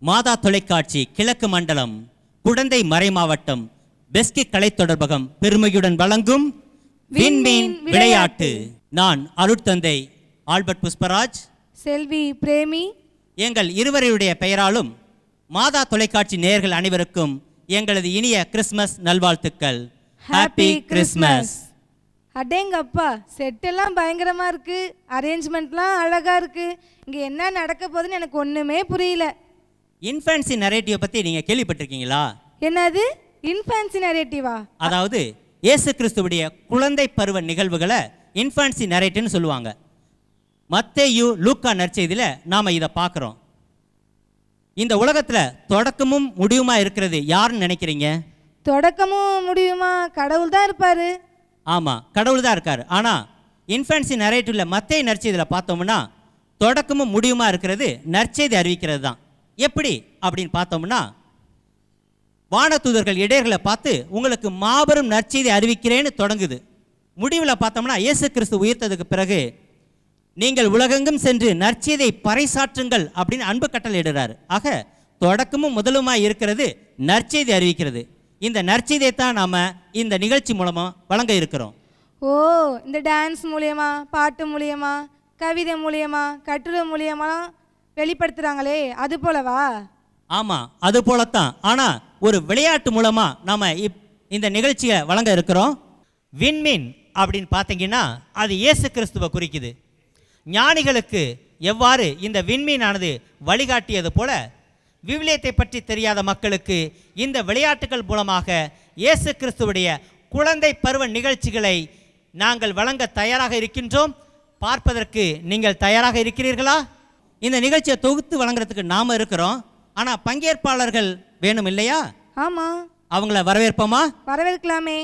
மாதா தொலைக்காட்சி கிழக்கு மண்டலம் குடந்தை மறைமாவட்டம் பெஸ்கி கலை தொடர்பகம் பெருமையுடன் வழங்கும் விண்மீன் விளையாட்டு. நான் அருட்தந்தை ஆல்பர்ட் புஷ்பராஜ், செல்வி பிரேமி. எங்கள் இருவருடைய பெயராலும் மாதா தொலைக்காட்சி நேயர்கள் அனைவருக்கும் எங்களது இனிய கிறிஸ்மஸ் நல்வாழ்த்துக்கள். Happy Christmas. அடேங்கப்பா, செட்டெல்லாம் பயங்கரமா இருக்கு, அரேஞ்ச்மெண்ட்லாம் அழகா இருக்கு. இங்க என்ன நடக்க போகுதுன்னு எனக்கு ஒண்ணுமே புரியல. இன்ஃபேன்சி நரேட்டிவ் பத்தி நீங்க கேள்விப்பட்டிருக்கீங்களா? என்னது இன்ஃபேன்சி நரேட்டிவா? அதாவது இயேசு கிறிஸ்துவுடைய குழந்தை பருவ நிகழ்வுகளை இன்ஃபேன்சி நரேட்டிவ்னு சொல்லுவாங்க. மத்தேயு லூக்கா நற்செய்தியில நாம இதை பார்க்குறோம். இந்த உலகத்தில் தொடக்கமும் முடிவுமா இருக்கிறது யாருன்னு நினைக்கிறீங்க? தொடக்கமும் முடிவுமா? கடவுள் தான் இருப்பாரு. ஆமாம், கடவுள் தான் இருக்காரு. ஆனால் இன்ஃபேன்சி நரேட்டிவ்ல மத்தேயு நற்செய்தியில் பார்த்தோம்னா தொடக்கமும் முடிவுமா இருக்கிறது நற்செய்தி அறிவிக்கிறது தான். எப்படி அப்படின்னு பார்த்தோம்னா, வானதூதர்கள் இடையர்களை பார்த்து உங்களுக்கு மாபெரும் நற்செய்தி அறிவிக்கிறேன்னு தொடங்குது. முடிவில் பார்த்தோம்னா இயேசு கிறிஸ்து உயிர்த்ததுக்கு பிறகு நீங்கள் உலகெங்கும் சென்று நற்செய்தியை பறைசாற்றுங்கள் அப்படின்னு அன்பு கட்டளை இடுறாரு. ஆக தொடக்கமும் முதலுமாய் இருக்கிறது நற்செய்தி அறிவிக்கிறது. இந்த நற்செய்தியை தான் நாம் இந்த நிகழ்ச்சி மூலமாக வழங்க இருக்கிறோம். ஓ, இந்த டான்ஸ் மூலியமா, பாட்டு மூலியமா, கவிதை மூலியமா, கட்டுரை மூலியமா வெளிப்படுத்துகிறாங்களே, அது போலவா? ஆமாம், அது போலத்தான். ஆனால் ஒரு விளையாட்டு மூலமாக நாம் இந்த நிகழ்ச்சியை வழங்க இருக்கிறோம். விண்மீன் அப்படின்னு பார்த்தீங்கன்னா அது இயேசு கிறிஸ்துவை குறிக்குது. ஞானிகளுக்கு எவ்வாறு இந்த விண்மீனானது வழிகாட்டியது போல விவிலியத்தை பற்றி தெரியாத மக்களுக்கு இந்த விளையாட்டுகள் மூலமாக இயேசு கிறிஸ்துவுடைய குழந்தை பருவ நிகழ்ச்சிகளை நாங்கள் வழங்க தயாராக இருக்கின்றோம். பார்ப்பதற்கு நீங்கள் தயாராக இருக்கிறீர்களா? இந்த நிகழ்ச்சியை தொகுத்து வழங்குறதுக்கு நாம இருக்கிறோம். ஆனால் பங்கேற்பாளர்கள் வேணும் இல்லையா? ஆமாம், அவங்கள வரவேற்போமா? வரவேற்கலாமே.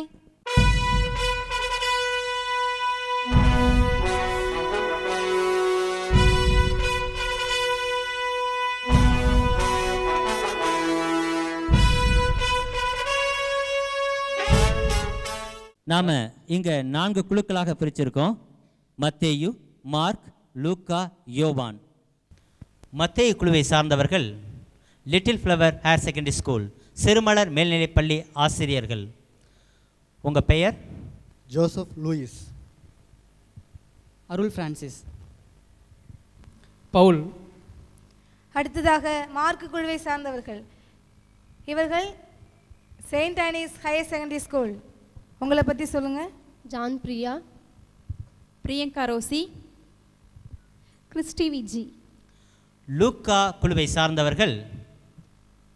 நாம் இங்கே 4 குழுக்களாக பிரிச்சிருக்கோம். மத்தேயு, மார்க், லூக்கா, யோவான். மத்தேயு குழுவை சார்ந்தவர்கள் little flower higher secondary school சிறுமலர் மேல்நிலைப்பள்ளி ஆசிரியர்கள். உங்கள் பெயர்? Joseph Louis. Arul Francis. Paul. அடுத்ததாக மார்க் குழுவை சார்ந்தவர்கள். இவர்கள் saint Anne's higher secondary school. உங்களை பற்றி சொல்லுங்கள். John Priya, Priyanka Rosy, Christy Viji. லூக்கா குழுவை சார்ந்தவர்கள்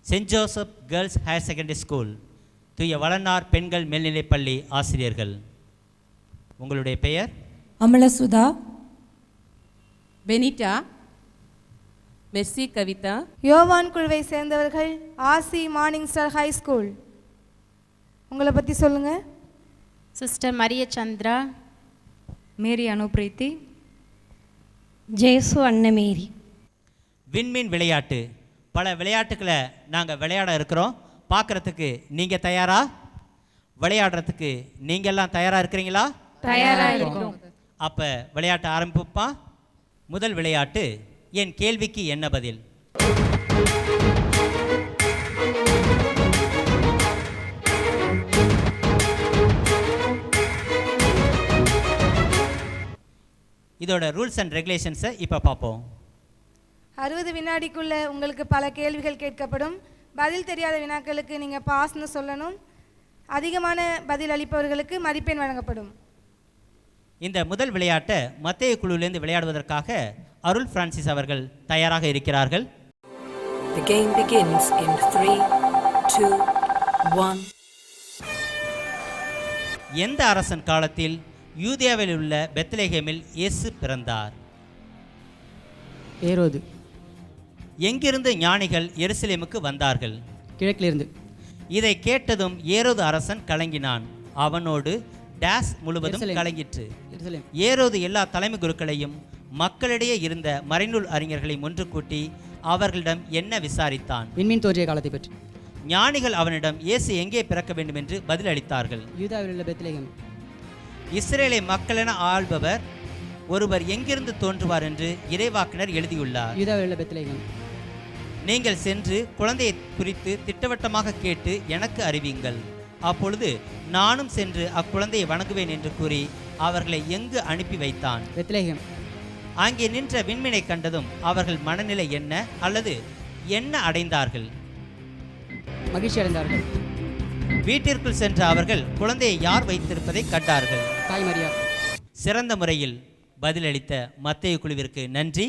saint Joseph girls higher secondary school தூய வளனார் பெண்கள் மேல்நிலைப்பள்ளி ஆசிரியர்கள். உங்களுடைய பெயர்? Amalasudha, Benita, Mercy Kavitha. யோவான் குழுவை சேர்ந்தவர்கள் ஆசி மார்னிங் ஸ்டார் ஹை ஸ்கூல். உங்களை பற்றி சொல்லுங்கள். சிஸ்டர் மரிய சந்திரா, மேரி அனுப்ரீத்தி, ஜேசு அன்னமேரி. விண்மீன் விளையாட்டு, பல விளையாட்டுக்களை நாங்கள் விளையாட இருக்கிறோம். பார்க்குறதுக்கு நீங்கள் தயாரா? விளையாடுறதுக்கு நீங்கள் எல்லாம் தயாராக இருக்கிறீங்களா? தயாராக இருக்கிறோம். அப்போ விளையாட்டு ஆரம்பிப்பா. முதல் விளையாட்டு என் கேள்விக்கு என்ன பதில். இதோட ரூல்ஸ் அண்ட் ரெகுலேஷன்ஸை இப்போ பார்ப்போம். 60 வினாடிக்குள்ளே உங்களுக்கு பல கேள்விகள் கேட்கப்படும். பதில் தெரியாத வினாக்களுக்கு நீங்கள் பாஸ்ன்னு சொல்லணும். அதிகமான பதில் அளிப்பவர்களுக்கு மதிப்பெண் வழங்கப்படும். இந்த முதல் விளையாட்டை மத்தேயு குழுவிலிருந்து விளையாடுவதற்காக அருள் பிரான்சிஸ் அவர்கள் தயாராக இருக்கிறார்கள். The game begins in 3, 2, 1. எந்த அரசன் காலத்தில் யூதேயாவில் உள்ள பெத்லெகேமில் இயேசு பிறந்தார்? ஏரோது. எங்கிருந்து ஞானிகள் எருசலேமுக்கு வந்தார்கள்? கிழக்கிலிருந்து. இதை கேட்டதும் ஏரோது அரசன் கலங்கினான். அவனோடு டேஸ் முழுவதும் கலங்கிற்று. ஏரோது எல்லா தலைமை குருக்களையும் மக்களிடையே இருந்த மறைநூல் அறிஞர்களையும் ஒன்று கூட்டி அவர்களிடம் என்ன விசாரித்தான்? விண்மீன் தோன்றிய காலத்தை பற்றி. ஞானிகள் அவனிடம் இயேசு எங்கே பிறக்க வேண்டும் என்று பதில் அளித்தார்கள். யூதாவில் உள்ள பெத்லெகேம். இஸ்ரேலை மக்களென ஆள்பவர் ஒருவர் எங்கிருந்து தோன்றுவார் என்று இறைவாக்கினர் எழுதியுள்ளார். யூதாவில் உள்ள பெத்லெகேம். நீங்கள் சென்று குழந்தையை குறித்து திட்டவட்டமாக கேட்டு எனக்கு அறிவியுங்கள். அப்பொழுது நானும் சென்று அக்குழந்தையை வணங்குவேன் என்று கூறி அவர்களை எங்கு அனுப்பி வைத்தான். பெத்லகேம். அங்கே நின்ற விண்மீனை கண்டதும் அவர்கள் மனநிலை என்ன அல்லது என்ன அடைந்தார்கள்? மகிழ்ச்சி அடைந்தார்கள். வீட்டிற்குள் சென்ற அவர்கள் குழந்தையை யார் வைத்திருப்பதை கண்டார்கள்? தாய் மரியா. சிறந்த முறையில் பதிலளித்த மத்தேயு குழுவிற்கு நன்றி.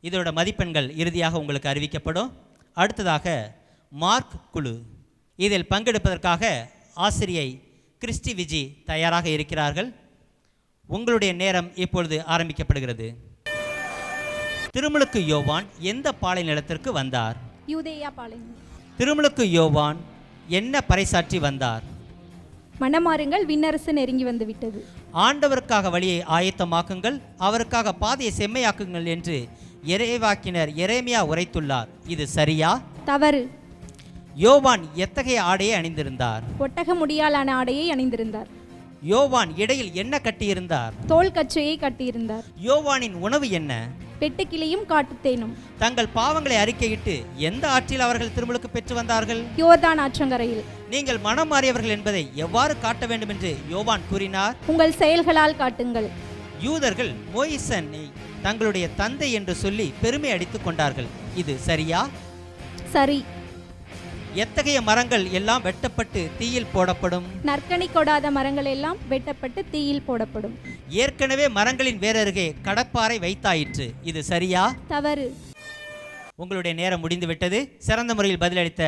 இதோட மதிப்பெண்கள் இறுதியாக உங்களுக்கு அறிவிக்கப்படும். அடுத்ததாக மார்க் குழு. இதில் பங்கெடுப்பதற்காக ஆசிரியை கிறிஸ்டி விஜி தயாராக இருக்கிறார்கள். உங்களுடைய நேரம் இப்பொழுது ஆரம்பிக்கப்படுகிறது. திருமுழுக்கு யோவான் எந்த பாலை நிலத்திற்கு வந்தார்? யூதேயா பாளையம். திருமுழுக்கு யோவான் என்ன பறைசாற்றி வந்தார்? மனமாறுங்கள், விண்ணரசு நெருங்கி வந்து விட்டது. ஆண்டவருக்காக வழியை ஆயத்தமாக்குங்கள், அவருக்காக பாதையை செம்மையாக்குங்கள் என்று இறைவாக்கினர் எரேமியா உரைத்துள்ளார். இது சரியா? தவறு. யோவான் எத்தகைய ஆடையை அணிந்திருந்தார்? ஒட்டக முடியாலான ஆடையை அணிந்திருந்தார். யோவான் இடையில் என்ன கட்டியிருந்தார்? தோல் கச்சையை கட்டியிருந்தார். யோவானின் உணவு என்ன? வெட்டுக்கிளியும் காட்டுத்தேனும். தங்கள் பாவங்களை அறிக்கையிட்டு எந்த ஆற்றில் அவர்கள் திருமுழுக்கு பெற்று வந்தார்கள்? யோர்தான் ஆற்றங்கரையில். நீங்கள் மனம் மாறியவர்கள் என்பதை எவ்வாறு காட்ட வேண்டும் என்று யோவான் கூறினார்? உங்கள் செயல்களால் காட்டுங்கள். யூதர்கள் மோயிசனை தங்களுடைய தந்தை என்று சொல்லி பெருமை அடித்துக் கொண்டார்கள். இது சரியா? சரி. எத்தகைய மரங்கள் எல்லாம் வெட்டப்பட்டு தீயில் போடப்படும்? நற்கனி கொடாத மரங்கள் எல்லாம் வெட்டப்பட்டு தீயில் போடப்படும். ஏற்கனவே மரங்களின் வேறருகே கடப்பாறை வைத்தாயிற்று. இது சரியா? தவறு. உங்களுடைய நேரம் முடிந்துவிட்டது. சிறந்த முறையில் பதிலளித்த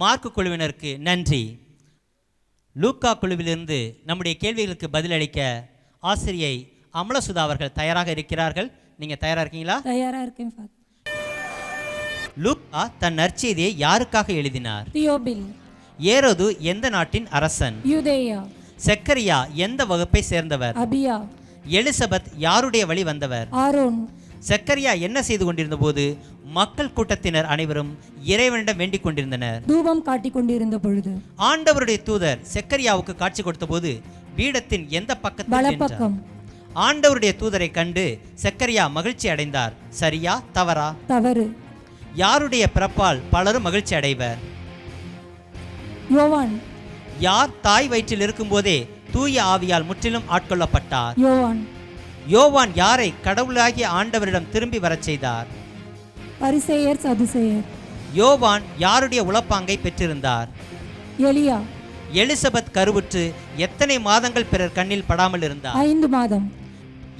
மார்க் குழுவினருக்கு நன்றி. லூக்கா குழுவிலிருந்து நம்முடைய கேள்விகளுக்கு பதிலளிக்க ஆசிரியை அமலசுதா அவர்கள் தயாராக இருக்கிறார்கள். நீங்கள் தயாராக இருக்கீங்களா? தயாரா இருக்கேன் ஃபாதர். லூக்கா தன் நற்செய்தியை யாருக்காக எழுதினார்? தியோபில். ஏரோது எந்த நாட்டின் அரசன்? யூதேயா. செக்கரியா எந்த வகுப்பை சேர்ந்தவர்? அபியா. எலிசபெத் யாருடைய வழி வந்தவர்? ஆரோன். செக்கரியா என்ன செய்து கொண்டிருந்த போது மக்கள் கூட்டத்தினர் அனைவரும் இறைவனிடம் வேண்டிக் கொண்டிருந்தனர்? தூபம் காட்டிக் கொண்டிருந்த பொழுது. ஆண்டவருடைய தூதர் செக்கரியாவுக்கு காட்சி கொடுத்த போது பீடத்தின் எந்த பக்கத்தில் வலப்பக்கம். ஆண்டவருடைய தூதரை கண்டு செக்கரியா மகிழ்ச்சி அடைந்தார். சரியா? தவறா? தவறு. யாருடைய பிறப்பால் பலரும் மகிழ்ச்சி அடைவர்? யோவான். யார் தாய் வயிற்றில் இருக்கும்போதே தூய ஆவியால் முற்றிலும் ஆட்கொள்ளப்பட்டார்? யோவான். யோவான் யாரை கடவுளாகிய ஆண்டவரிடம் திரும்பி வரச் செய்தார்? பரிசேயர் சதுசேயர். யோவான் யாருடைய உளப்பாங்கை பெற்றிருந்தார்? எலியா. எலிசபெத் கருவுற்று எத்தனை மாதங்கள் பிறர் கண்ணில் படாமல் இருந்தார்? 5 மாதம்.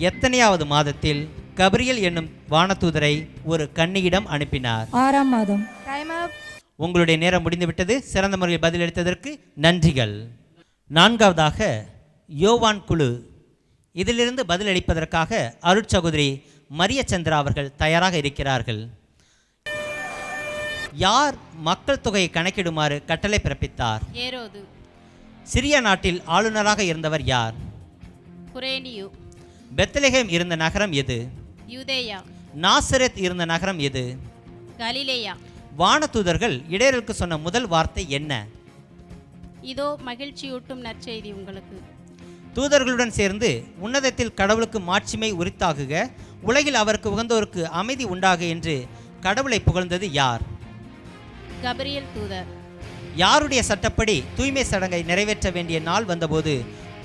எத்தனையாவது மாதத்தில் கபிரியல் என்னும் வானதூதரை ஒரு கன்னியிடம் அனுப்பினார்? 6ஆம் மாதம். டைம் அப். உங்களுடைய நேரம் முடிந்துவிட்டது. சிறந்த முறையில் பதிலளித்ததற்கு நன்றிகள். 4வதாக யோவான் குழு. இதிலிருந்து பதிலளிப்பதற்காக அருட்சகோதரி மரிய சந்திரா அவர்கள் தயாராக இருக்கிறார்கள். யார் மக்கள் தொகையை கணக்கிடுமாறு கட்டளை பிறப்பித்தார்? ஏரோது. சிரியா நாட்டில் ஆளுநராக இருந்தவர் யார்? குரேனியு. பெத்லகேம் இருந்த நகரம் எது? யூதேயா. நாசரேத் இருந்த நகரம் எது? கலிலேயா. வானதூதர்கள் இடையருக்கு சொன்ன முதல் வார்த்தை என்ன? இதோ மகிழ்ச்சியூட்டும் நற்செய்தி உங்களுக்கு. தூதர்களுடன் சேர்ந்து உன்னதத்தில் கடவுளுக்கு மாட்சிமை உரித்தாகுக, உலகில் அவருக்கு உகந்தோருக்கு அமைதி உண்டாக என்று கடவுளை புகழ்ந்தது யார்? கபிரியல் தூதர். யாருடைய சட்டப்படி தூய்மை சடங்கை நிறைவேற்ற வேண்டிய நாள் வந்தபோது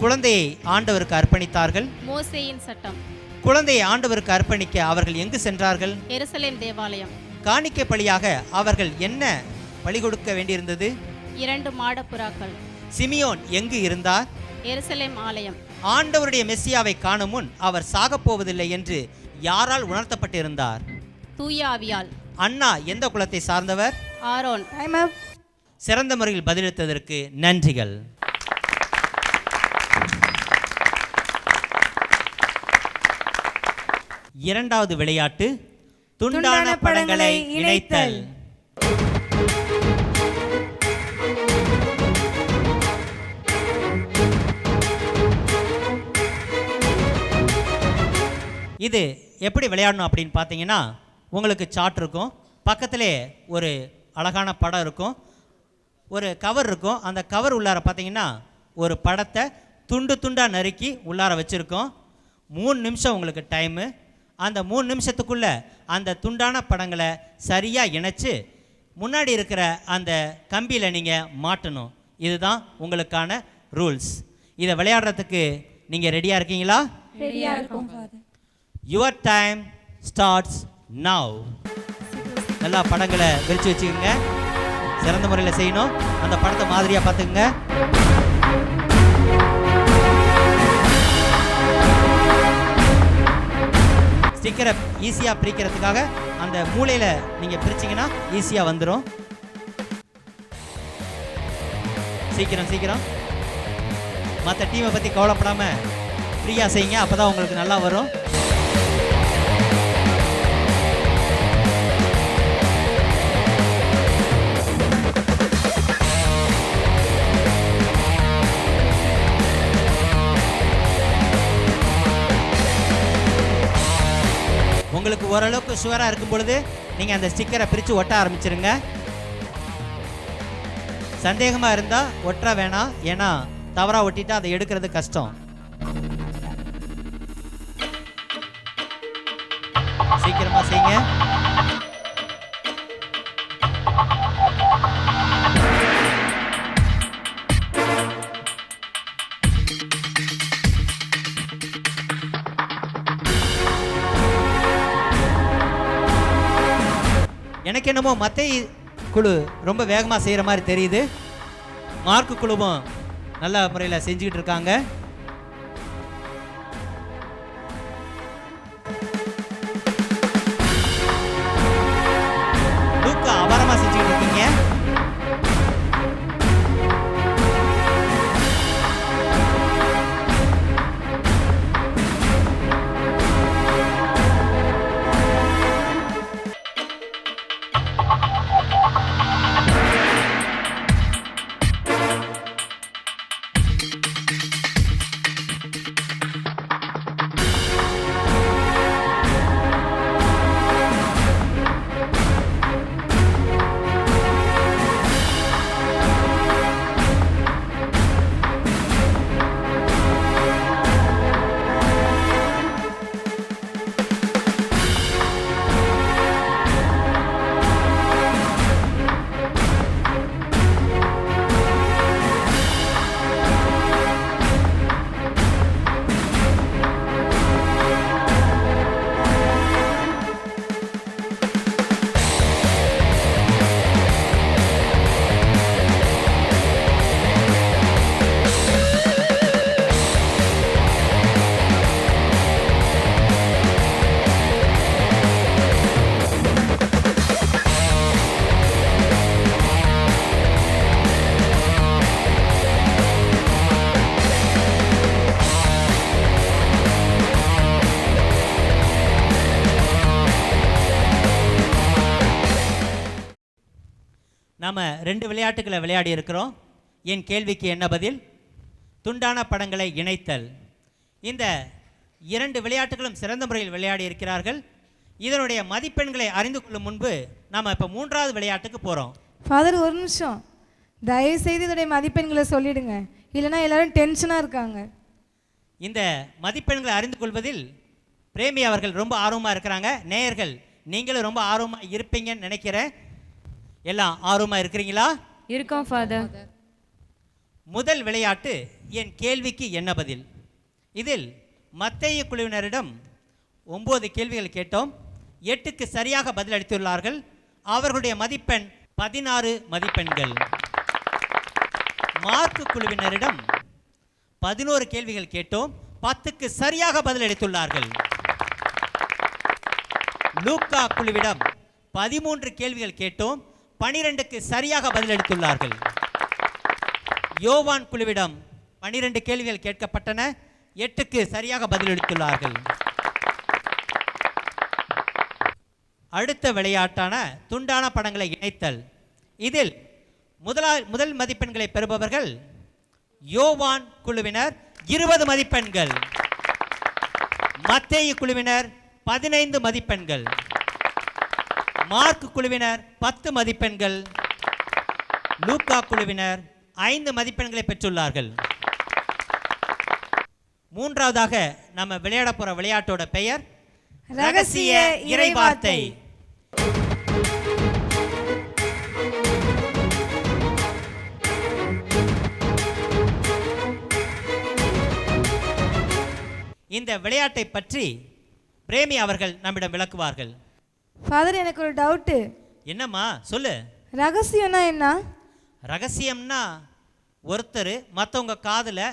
குழந்தையை ஆண்டவருக்கு அர்ப்பணித்தார்கள்? மோசேயின் சட்டம். குழந்தையை ஆண்டவருக்கு அர்ப்பணிக்க அவர்கள் எங்கு சென்றார்கள்? எருசலேம் தேவாலயம். காணிக்கை பலியாக அவர்கள் என்ன பலி கொடுக்க வேண்டியிருந்தது? 2 மாடப்புறாக்கள். சிமியோன் எங்கு இருந்தார்? எருசலேம் ஆலயம். ஆண்டவருடைய மெஸ்ஸியாவை காணும் முன் அவர் சாகப்போவதில்லை என்று யாரால் உணர்த்தப்பட்டிருந்தார்? தூய ஆவியால். அண்ணா எந்த குலத்தை சார்ந்தவர்? ஆரோன். டைம் அப். சிறந்த முறையில் பதிலளித்ததற்கு நன்றிகள். இரண்டாவது விளையாட்டு துண்டான படங்களை இணைத்தல். இது எப்படி விளையாடணும் அப்படின்னு பார்த்தீங்கன்னா, உங்களுக்கு சார்ட் இருக்கும், பக்கத்திலே ஒரு அழகான படம் இருக்கும், ஒரு கவர் இருக்கும். அந்த கவர் உள்ளார பார்த்தீங்கன்னா ஒரு படத்தை துண்டு துண்டாக நறுக்கி உள்ளார வச்சுருக்கோம். 3 நிமிஷம் உங்களுக்கு டைமு. அந்த 3 நிமிஷத்துக்குள்ள அந்த துண்டான படங்களை சரியாக இணைச்சு முன்னாடி இருக்கிற அந்த கம்பியில் நீங்கள் மாட்டணும். இதுதான் உங்களுக்கான ரூல்ஸ். இதை விளையாடுறதுக்கு நீங்கள் ரெடியாக இருக்கீங்களா? ரெடியா இருக்கோம் father. Your time starts now. நல்லா படங்களை விரிச்சு வச்சுக்கோங்க. சிறந்த முறையில் செய்யணும். அந்த படத்தை மாதிரியாக பார்த்துக்குங்க. ஸ்டிக்கரை ஈஸியாக பிரிக்கிறதுக்காக அந்த மூலையில் நீங்கள் பிரிச்சிங்கன்னா ஈஸியாக வந்துடும். சீக்கிரம் மற்ற டீமை பற்றி கவலைப்படாமல் ஃப்ரீயாக செய்யுங்க. அப்போ தான் உங்களுக்கு நல்லா வரும். உங்களுக்கு ஓரளவுக்கு ஷுவராக இருக்கும் பொழுது நீங்கள் அந்த ஸ்டிக்கரை பிரித்து ஒட்ட ஆரம்பிச்சிருங்க. சந்தேகமாக இருந்தால் ஒட்ட வேணாம். ஏன்னா தவறாக ஒட்டிட்டா அதை எடுக்கிறது கஷ்டம். சீக்கிரமாக செய்யுங்க. எனக்கு என்னமோ மத்தேயு குழு ரொம்ப வேகமாக செய்கிற மாதிரி தெரியுது. மார்க்கு குழுவும் நல்ல முறையில் செஞ்சுக்கிட்டு இருக்காங்க. லூக்கா அபாரமாக செஞ்சுக்கிட்டு இருக்கீங்க. நாம் 2 விளையாட்டுகளை விளையாடி இருக்கிறோம். என் கேள்விக்கு என்ன பதில்? துண்டான படங்களை இணைத்தல். இந்த 2 விளையாட்டுகளும் சிறந்த முறையில் விளையாடி இருக்கிறார்கள். இதனுடைய மதிப்பெண்களை அறிந்து கொள்ளும் முன்பு நாம் இப்போ 3வது விளையாட்டுக்கு போகிறோம். ஃபாதர் ஒரு நிமிஷம், தயவுசெய்து இதோடைய மதிப்பெண்களை சொல்லிடுங்க, இல்லைன்னா எல்லாரும் டென்ஷனாக இருக்காங்க. இந்த மதிப்பெண்களை அறிந்து கொள்வதில் பிரேமி அவர்கள் ரொம்ப ஆர்வமாக இருக்கிறாங்க. நேயர்கள் நீங்களும் ரொம்ப ஆர்வமாக இருப்பீங்கன்னு நினைக்கிறேன். எல்லாம் ஆர்வமாக இருக்கிறீங்களா? இருக்கோம் ஃபாதர். முதல் விளையாட்டு என் கேள்விக்கு என்ன பதில். இதில் மத்தேயு குழுவினரிடம் 9 கேள்விகள் கேட்டோம். 8க்கு சரியாக பதிலளித்துள்ளார்கள். அவர்களுடைய மதிப்பெண் 16 மதிப்பெண்கள். மார்க்கு குழுவினரிடம் 11 கேள்விகள் கேட்டோம். 10க்கு சரியாக பதிலளித்துள்ளார்கள். லூக்கா குழுவிடம் 13 கேள்விகள் கேட்டோம். 12க்கு சரியாக பதிலளித்துள்ளார்கள். யோவான் குழுவிடம் 12 கேள்விகள் கேட்கப்பட்டன. 8க்கு சரியாக பதிலளித்துள்ளார்கள். அடுத்த விளையாட்டான துண்டான படங்களை இணைத்தல். இதில் முதல் மதிப்பெண்களை பெறுபவர்கள் யோவான் குழுவினர் 20 மதிப்பெண்கள். மத்தேயு குழுவினர் 15 மதிப்பெண்கள். மார்க் குழுவினர் 10 மதிப்பெண்கள். லூக்கா குழுவினர் 5 மதிப்பெண்களை பெற்றுள்ளார்கள். மூன்றாவதாக நம்ம விளையாட போகிற விளையாட்டோட பெயர் ரகசிய இறைவார்த்தை. இந்த விளையாட்டை பற்றி பிரேமி அவர்கள் நம்மிடம் விளக்குவார்கள். ஃபாதர், எனக்கு ஒரு டவுட்டு. என்னம்மா சொல்லு. ரகசியம்னா என்ன? ரகசியம்னா ஒருத்தர் மற்றவங்க காதில்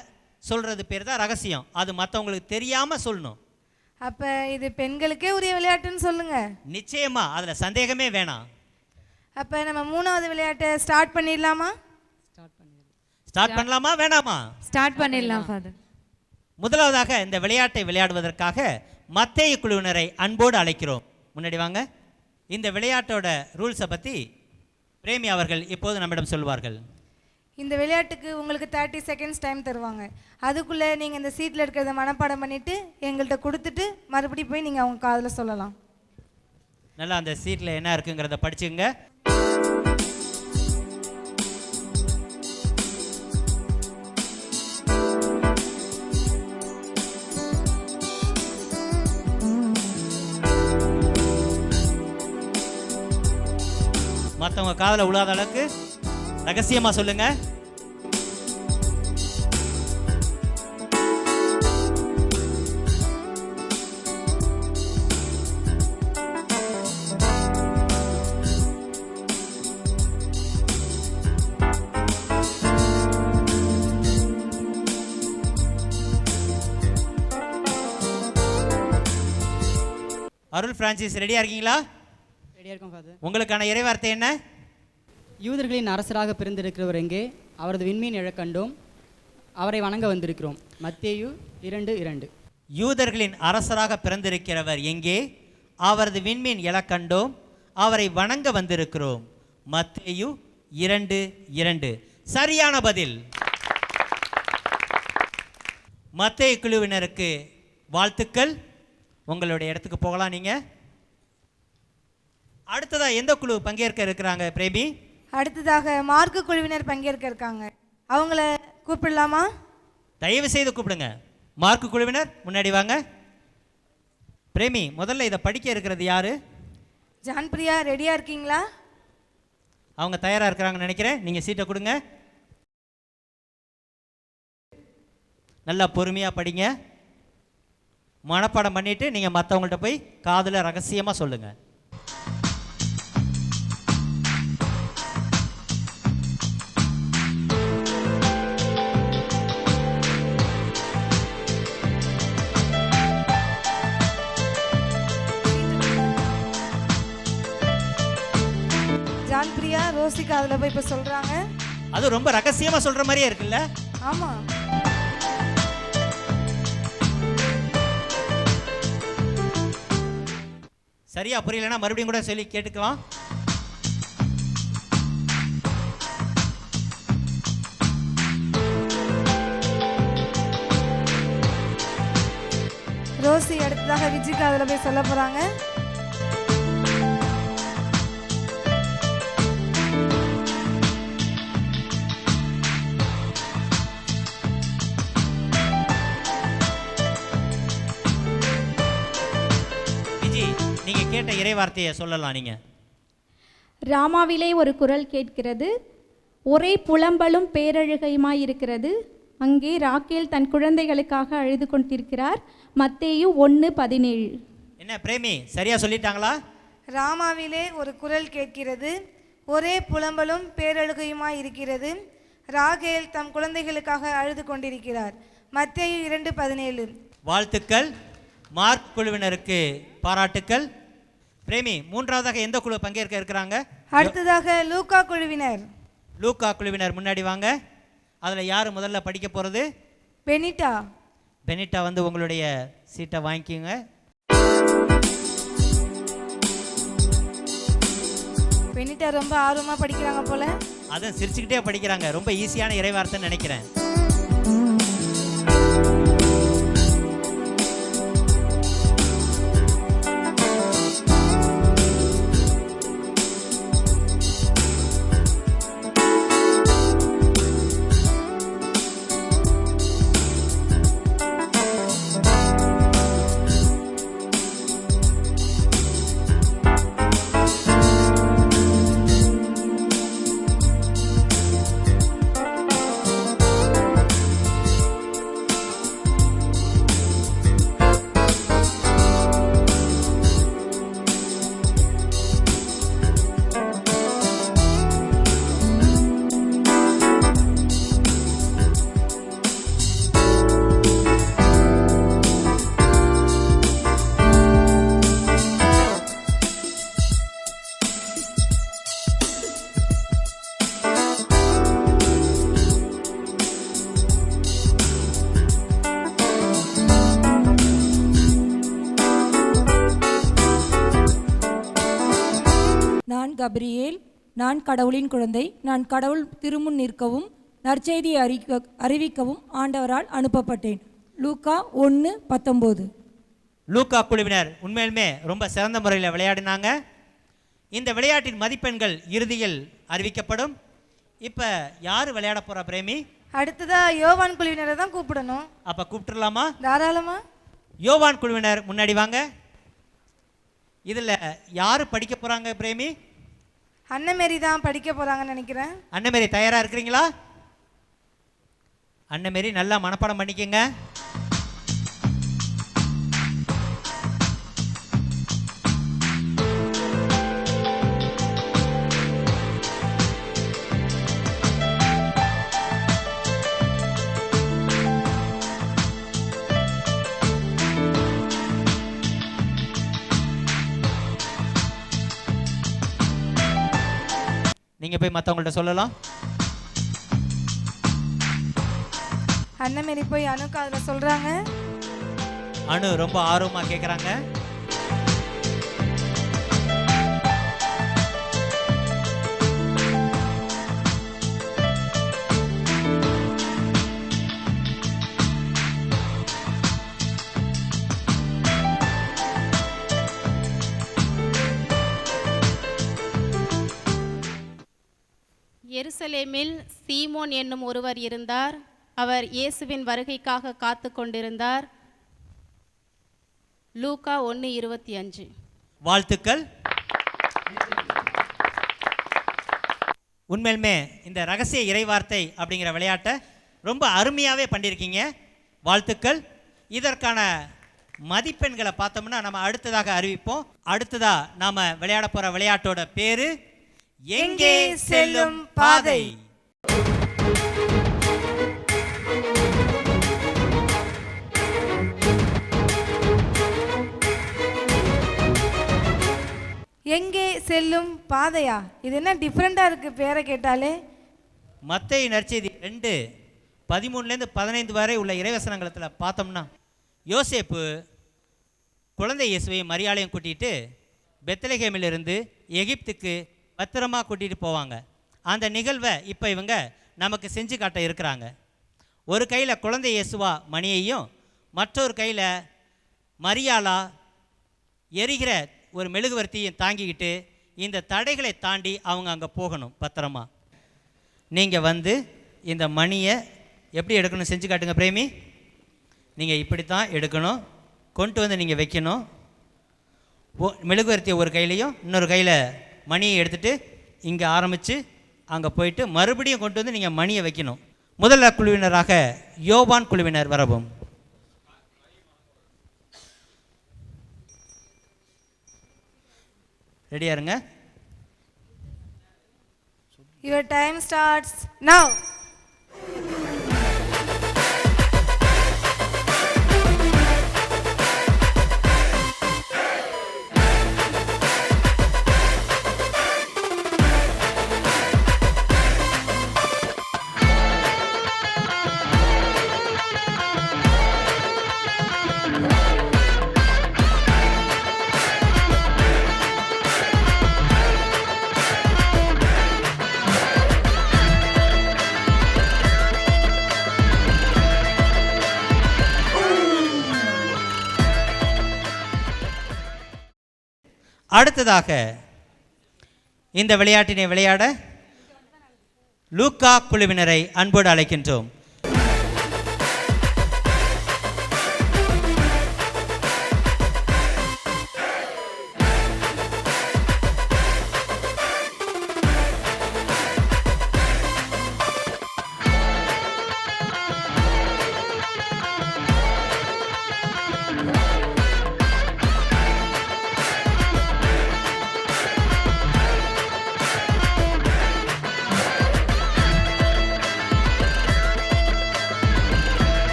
சொல்கிறது பேர் தான் ரகசியம். அது மற்றவங்களுக்கு தெரியாமல் சொல்லணும். அப்போ இது பெண்களுக்கே உரிய விளையாட்டுன்னு சொல்லுங்க. நிச்சயமா, அதில் சந்தேகமே வேணாம். அப்போ நம்ம 3வது விளையாட்டை ஸ்டார்ட் பண்ணிடலாமா? ஸ்டார்ட் பண்ணலாமா வேணாமா? ஸ்டார்ட் பண்ணிடலாம் ஃபாதர். முதலாவதாக இந்த விளையாட்டை விளையாடுவதற்காக மத்தேயு குழுவினரை அன்போடு அழைக்கிறோம். முன்னாடி வாங்க. இந்த விளையாட்டோட ரூல்ஸை பற்றி பிரேமி அவர்கள் இப்போது நம்மிடம் சொல்வார்கள். இந்த விளையாட்டுக்கு உங்களுக்கு 30 செகண்ட்ஸ் டைம் தருவாங்க. அதுக்குள்ளே நீங்கள் இந்த சீட்டில் இருக்கிறத மனப்பாடம் பண்ணிவிட்டு எங்கள்கிட்ட கொடுத்துட்டு மறுபடியும் போய் நீங்கள் அவங்க காதில் சொல்லலாம். நல்லா அந்த சீட்டில் என்ன இருக்குங்கிறத படிச்சுங்க. மற்றவங்க காதில் விழாத அளவுக்கு ரகசியமாக சொல்லுங்க. அருள் பிரான்சிஸ் ரெடியா இருக்கீங்களா? ரெடியாக இருக்கும் ஃபாதர். உங்களுக்கான இறைவார்த்தை என்ன? யூதர்களின் அரசராக பிறந்திருக்கிறவர் எங்கே? அவரது விண்மீன் எழக் கண்டோம், அவரை வணங்க வந்திருக்கிறோம். மத்தேயு 2:2. யூதர்களின் அரசராக பிறந்திருக்கிறவர் எங்கே? அவரது விண்மீன் எழக் கண்டோம், அவரை வணங்க வந்திருக்கிறோம். மத்தேயு 2:2 சரியான பதில். மத்தேயு குழுவினருக்கு வாழ்த்துக்கள். உங்களுடைய இடத்துக்கு போகலாம். நீங்கள் அடுத்ததாக எந்த குழு பங்கேற்க இருக்கிறாங்க பிரேமி? அடுத்ததாக மார்க்கு குழுவினர் பங்கேற்க இருக்காங்க. அவங்கள கூப்பிடலாமா? தயவு செய்து கூப்பிடுங்க. மார்க்கு குழுவினர் முன்னாடி வாங்க. பிரேமி, முதல்ல இதை படிக்க இருக்கிறது யாரு? ஜான்பிரியா, ரெடியாக இருக்கீங்களா? அவங்க தயாராக இருக்கிறாங்கன்னு நினைக்கிறேன். நீங்கள் சீட்டை கொடுங்க. நல்லா பொறுமையாக படிங்க. மனப்பாடம் பண்ணிவிட்டு நீங்கள் மற்றவங்கள்ட்ட போய் காதில் ரகசியமாக சொல்லுங்கள். ஜான்பிரியா, ரோசிகா அதில் போய் இப்போ சொல்கிறாங்க. அது ரொம்ப ரகசியமாக சொல்கிற மாதிரியே இருக்குல்ல? ஆமாம். சரியா புரியலன்னா மறுபடியும் கூட சொல்லி கேட்டுக்கலாம். ரோசி அடுத்ததாக விஜிக்கு அதில் போய் சொல்ல போகிறாங்க. நீங்க கேட்ட இறைவார்த்தையை சொல்லலாம். நீங்க ராமாவிலே ஒரு குரல் கேட்கிறது, ஒரே புலம்பலும் பேரழுகையுமாய் இருக்கிறது. அங்கே ராக்கேல் தன் குழந்தைகளுக்காக அழுது கொண்டிருக்கிறார். மத்தேயு 1:17. என்ன பிரேமி, சரியா சொல்லிட்டாங்களா? ராமாவிலே ஒரு குரல் கேட்கிறது, ஒரே புலம்பலும் பேரழுகையுமாய் இருக்கிறது. ராகேல் தம் குழந்தைகளுக்காக அழுது கொண்டிருக்கிறார். மத்தேயு 2:17. வாழ்த்துக்கள். மார்க் குழுவினருக்கு பாராட்டுக்கள். பிரேமி, மூன்றாவதாக எந்த குழு பங்கேற்க இருக்கிறாங்க? அடுத்ததாக லூக்கா குழுவினர். லூக்கா குழுவினர் முன்னாடி வாங்க. அதில் யார் முதல்ல படிக்க போகிறது? பெனிட்டா. பெனிட்டா வந்து உங்களுடைய சீட்டை வாங்கிக்கோங்க. பெனிட்டா ரொம்ப ஆர்வமாக படிக்கிறாங்க போல. அதான் சிரிச்சுக்கிட்டே படிக்கிறாங்க. ரொம்ப ஈஸியான இறைவார்த்தைன்னு நினைக்கிறேன். கப்ரியேல். நான் கடவுளின் குழந்தை. நான் கடவுள் திருமுன் நிற்கவும் நற்செய்தியை அறிவிக்கவும் ஆண்டவரால் அனுப்பப்பட்டேன். லூக்கா 1:19. லூக்கா குழுவினர் உண்மையிலுமே ரொம்ப சிறந்த முறையில் விளையாடினாங்க. இந்த விளையாட்டின் மதிப்பெண்கள் இறுதியில் அறிவிக்கப்படும். இப்போ யார் விளையாட போகிறா பிரேமி? அடுத்ததா யோவான் குழுவினரை தான் கூப்பிடணும். அப்போ கூப்பிட்டுடலாமா? தாராளமா. யோவான் குழுவினர் முன்னாடி வாங்க. இதில் யார் படிக்க போகிறாங்க பிரேமி? அன்னமேரி தான் படிக்க போகிறாங்கன்னு நினைக்கிறேன். அன்னமேரி தயாராக இருக்கிறீங்களா? அன்னமேரி நல்லா மனப்பாடம் பண்ணிக்கங்க. நீங்கள் போய் மற்றவங்கள்ட்ட சொல்லலாம். அன்னமேரி போய் அணுக்கு அதில் சொல்கிறாங்க. அனு ரொம்ப ஆர்வமாக கேட்குறாங்க. எருசலேமில் சீமோன் என்னும் ஒருவர் இருந்தார். அவர் இயேசுவின் வருகைக்காக காத்து கொண்டிருந்தார். லூக்கா 1:25. வாழ்த்துக்கள். உண்மையிலுமே இந்த ரகசிய இறைவார்த்தை அப்படிங்கிற விளையாட்டை ரொம்ப அருமையாகவே பண்ணியிருக்கீங்க. வாழ்த்துக்கள். இதற்கான மதிப்பெண்களை பார்த்தோம்னா நம்ம அடுத்ததாக அறிவிப்போம். அடுத்ததாக நாம் விளையாட போகிற விளையாட்டோட பேர் எங்கே செல்லும் பாதை. எங்கே செல்லும் பாதையா? இது என்ன டிஃப்ரெண்டாக இருக்குது பேரை கேட்டாலே. மத்தேயு நற்செய்தி 2:13-15 வரை உள்ள இறைவசனங்களத்தில் பார்த்தோம்னா யோசேப்பு குழந்தை இயேசுவை மரியாளையும் கூட்டிகிட்டு பெத்லகேமிலிருந்து எகிப்துக்கு பத்திரமா கூட்டிகிட்டு போவாங்க. அந்த நிகழ்வை இப்போ இவங்க நமக்கு செஞ்சு காட்ட இருக்கிறாங்க. ஒரு கையில் குழந்தை இயேசுவா மணியையும் மற்றொரு கையில் மரியாளா எரிகிற ஒரு மெழுகுவர்த்தியும் தாங்கிக்கிட்டு இந்த தடைகளை தாண்டி அவங்க அங்கே போகணும் பத்திரமா. நீங்கள் வந்து இந்த மணியை எப்படி எடுக்கணும் செஞ்சு காட்டுங்க பிரேமி. நீங்கள் இப்படி தான் எடுக்கணும். கொண்டு வந்து நீங்கள் வைக்கணும். மெழுகுவர்த்தியை ஒரு கையிலையும் இன்னொரு கையில் மணியை எடுத்துகிட்டு இங்கே ஆரம்பித்து அங்கே போயிட்டு மறுபடியும் கொண்டு வந்து நீங்கள் மணியை வைக்கணும். முதல்ல குழுவினராக யோவான் குழுவினர் வரவும். ரெடியா இருங்க. Your time starts now. அடுத்ததாக இந்த விளையாட்டினை விளையாட லூக்கா குழுவினரை அன்போடு அழைக்கின்றோம்.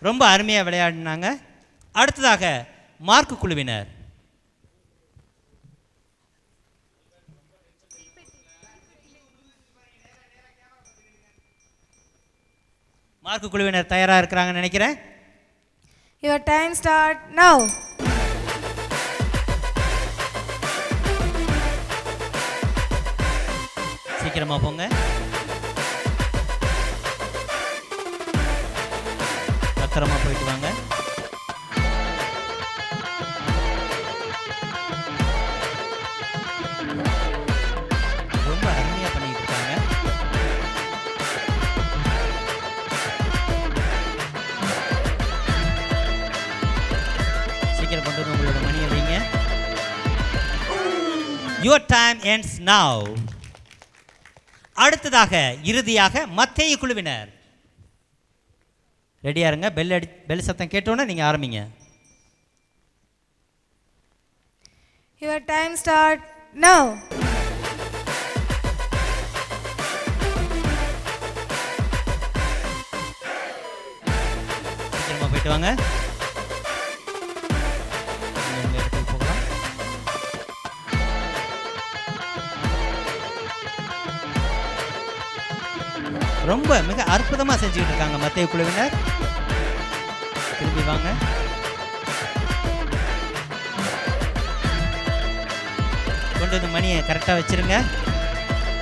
ரொம்ப அருமையாக விளையாடினாங்க. அடுத்ததாக மார்க்கு குழுவினர். மார்க்கு குழுவினர் தயாராக இருக்கிறாங்கன்னு நினைக்கிறேன். Your time start now. சீக்கிரமா போங்க. பத்திரமா போயிட்டு வாங்க. ரொம்ப அருமையா பண்ணிட்டு இருக்காங்க. சீக்கிரம் கொண்டு வந்து உங்களோட மணியை வைங்க. Your time ends now. அடுத்ததாக இறுதியாக மத்தேயு குழுவினர் ரெடியா இருங்க. பெல் சத்தம் கேட்டோன்னே நீங்க ஆரம்பிங்க. Your time start now. சீக்கிரமா போயிட்டு வாங்க. உங்க இடத்துக்கு போகலாம். ரொம்ப மிக அற்புதமா செஞ்சுக்கிட்டு இருக்காங்க மத்தேயு குழுவினர். திரும்பி வாங்க. கொண்டு வந்து மணியை கரெக்டாக வச்சிருங்க,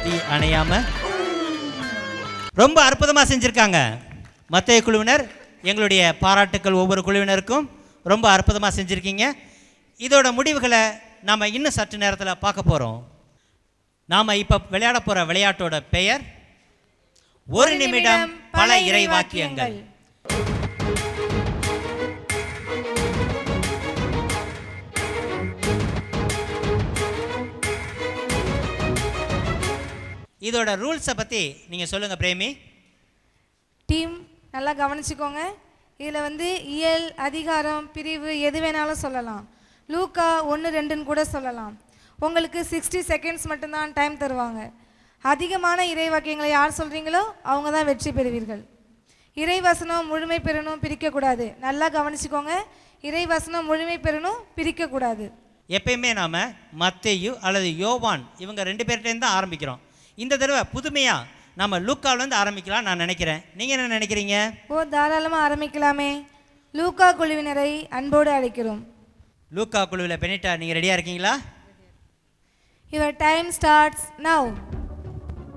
தீ அணையாம. ரொம்ப அற்புதமா செஞ்சிருக்காங்க மத்தேயு குழுவினர். எங்களுடைய பாராட்டுக்கள் ஒவ்வொரு குழுவினருக்கும். ரொம்ப அற்புதமாக செஞ்சுருக்கீங்க. இதோட முடிவுகளை நாம் இன்னும் சற்று நேரத்தில் பார்க்க போகிறோம். நாம் இப்போ விளையாட போகிற விளையாட்டோட பெயர் ஒரு நிமிடம் பல இறை வாக்கியங்கள். இதோட ரூல்ஸை பற்றி நீங்கள் சொல்லுங்கள் பிரேமி. டீம் நல்லா கவனிச்சுக்கோங்க. இதில் இயல், அதிகாரம், பிரிவு எது வேணாலும் சொல்லலாம். லூக்கா 1-2 கூட சொல்லலாம். உங்களுக்கு 60 செகண்ட்ஸ் மட்டும்தான் டைம் தருவாங்க. அதிகமான இறைவாக்கியங்களை யார் சொல்கிறீங்களோ அவங்க தான் வெற்றி பெறுவீர்கள். இறைவசனம் முழுமை பெறணும், பிரிக்கக்கூடாது. நல்லா கவனிச்சுக்கோங்க. இறைவசனம் முழுமை பெறணும், பிரிக்கக்கூடாது. எப்பயுமே நாம் மத்தேயு அல்லது யோவான் இவங்க 2 பேர்கிட்டேருந்து தான் ஆரம்பிக்கிறோம். இந்த தடவை புதுமையாக நம்ம லூக்காவிலேருந்து ஆரம்பிக்கலாம் நான் நினைக்கிறேன். நீங்கள் என்ன நினைக்கிறீங்க? தாராளமாக ஆரம்பிக்கலாமே. லூக்கா குழுவினரை அன்போடு அழைக்கிறோம். லூக்கா குழுவில் பெனிட்டா, நீங்கள் ரெடியாக இருக்கீங்களா? Your time starts now.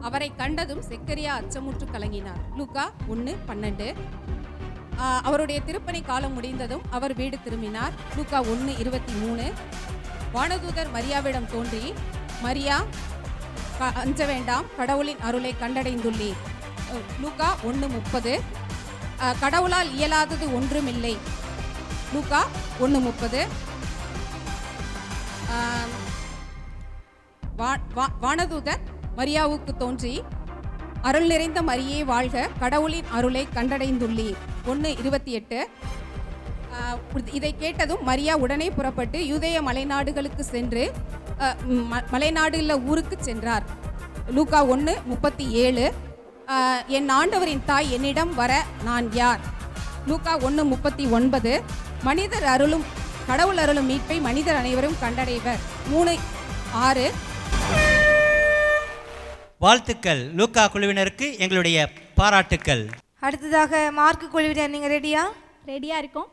அவரை கண்டதும் செக்கரியா அச்சமுற்று கலங்கினார். லூக்கா 1:12. அவருடைய திருப்பணி காலம் முடிந்ததும் அவர் வீடு திரும்பினார். லூக்கா 1:23. வானதூதர் மரியாவிடம் தோன்றி, மரியா அஞ்ச வேண்டாம், கடவுளின் அருளை கண்டடைந்துள்ளீர். லூக்கா 1:30. கடவுளால் இயலாதது ஒன்றுமில்லை. லூக்கா 1:30. வானதூதர் மரியாவுக்கு தோன்றி, அருள் நிறைந்த மரியே வாழ்க, கடவுளின் அருளை கண்டடைந்துள்ளீர். 1:28. இதை கேட்டதும் மரியா உடனே புறப்பட்டு யூதேய மலைநாடுகளுக்கு சென்று மலைநாடுள்ள ஊருக்கு சென்றார். லூக்கா 1:37. என் ஆண்டவரின் தாய் என்னிடம் வர நான் யார்? லூக்கா 1:39. மனிதர் அருளும் கடவுள் அருளும் மீட்பை மனிதர் அனைவரும் கண்டடைவர். 3:6. வாழ்த்துக்கள் லூக்கா குழுவினருக்கு, எங்களுடைய பாராட்டுக்கள். அடுத்ததாக மார்க் குழுவினர், நீங்கள் ரெடியா? ரெடியாக இருக்கோம்.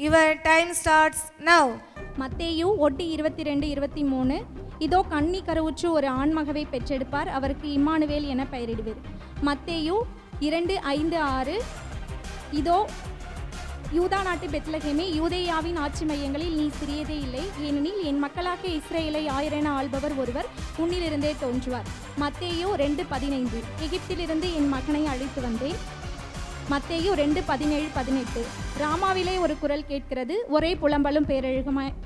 Your time starts now. மத்தேயு 1:22-23. இதோ கன்னி கருவுற்று ஒரு ஆண்மகவை பெற்றெடுப்பார், அவருக்கு இம்மானுவேல் என பெயரிடுவர். மத்தேயு 2:5-6. இதோ யூதா நாட்டு பெத்லகேமே, யூதேயாவின் ஆட்சி மையங்களில் நீ சிறியதே இல்லை, ஏனெனில் என் மக்களாக இஸ்ரேலை 1000 என ஆள்பவர் ஒருவர் உன்னிலிருந்தே தோன்றுவார். மத்தேயு 2:15. எகிப்திலிருந்து என் மகனை அழைத்து வந்தேன். மத்தேயு 2:17-18. ராமாவிலே ஒரு குரல் கேட்கிறது, ஒரே புலம்பலும்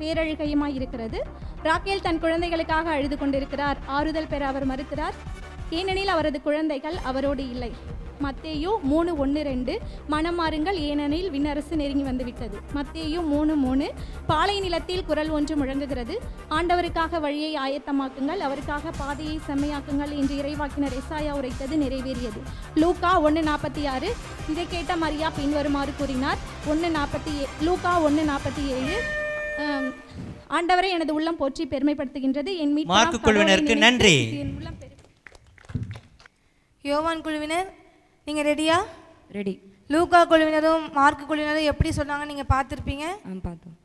பேரழுகையுமாய் இருக்கிறது. ராக்கேல் தன் குழந்தைகளுக்காக அழுது கொண்டிருக்கிறார், ஆறுதல் பெற அவர் மறுக்கிறார், ஏனெனில் அவரது குழந்தைகள் அவரோடு இல்லை. மத்தேயு 3:1-2. மனம் மாறுங்கள், ஏனெனில் விண்ணரசு நெருங்கி வந்துவிட்டது. மத்தேயு 3:3. பாலை நிலத்தில் குரல் ஒன்று முழங்குகிறது, ஆண்டவருக்காக வழியை ஆயத்தமாக்குங்கள், அவருக்காக பாதையை செம்மையாக்குங்கள் என்று இறைவாக்கினர் எசாயா உரைத்தது நிறைவேறியது. லூக்கா 1:46. இதை கேட்ட மரியா பின்வருமாறு கூறினார். லூக்கா 1:47. ஆண்டவரை எனது உள்ளம் போற்றி பெருமைப்படுத்துகின்றது, என் மீட்பராம் குழுவினருக்கு நன்றி. யோவான் குழுவினர், நீங்கள் ரெடியா? ரெடி. லூக்கா குழுவினரும் மார்க்கு குழுவினரும் எப்படி சொன்னாங்க நீங்கள் பார்த்துருப்பீங்க. பார்த்தோம்.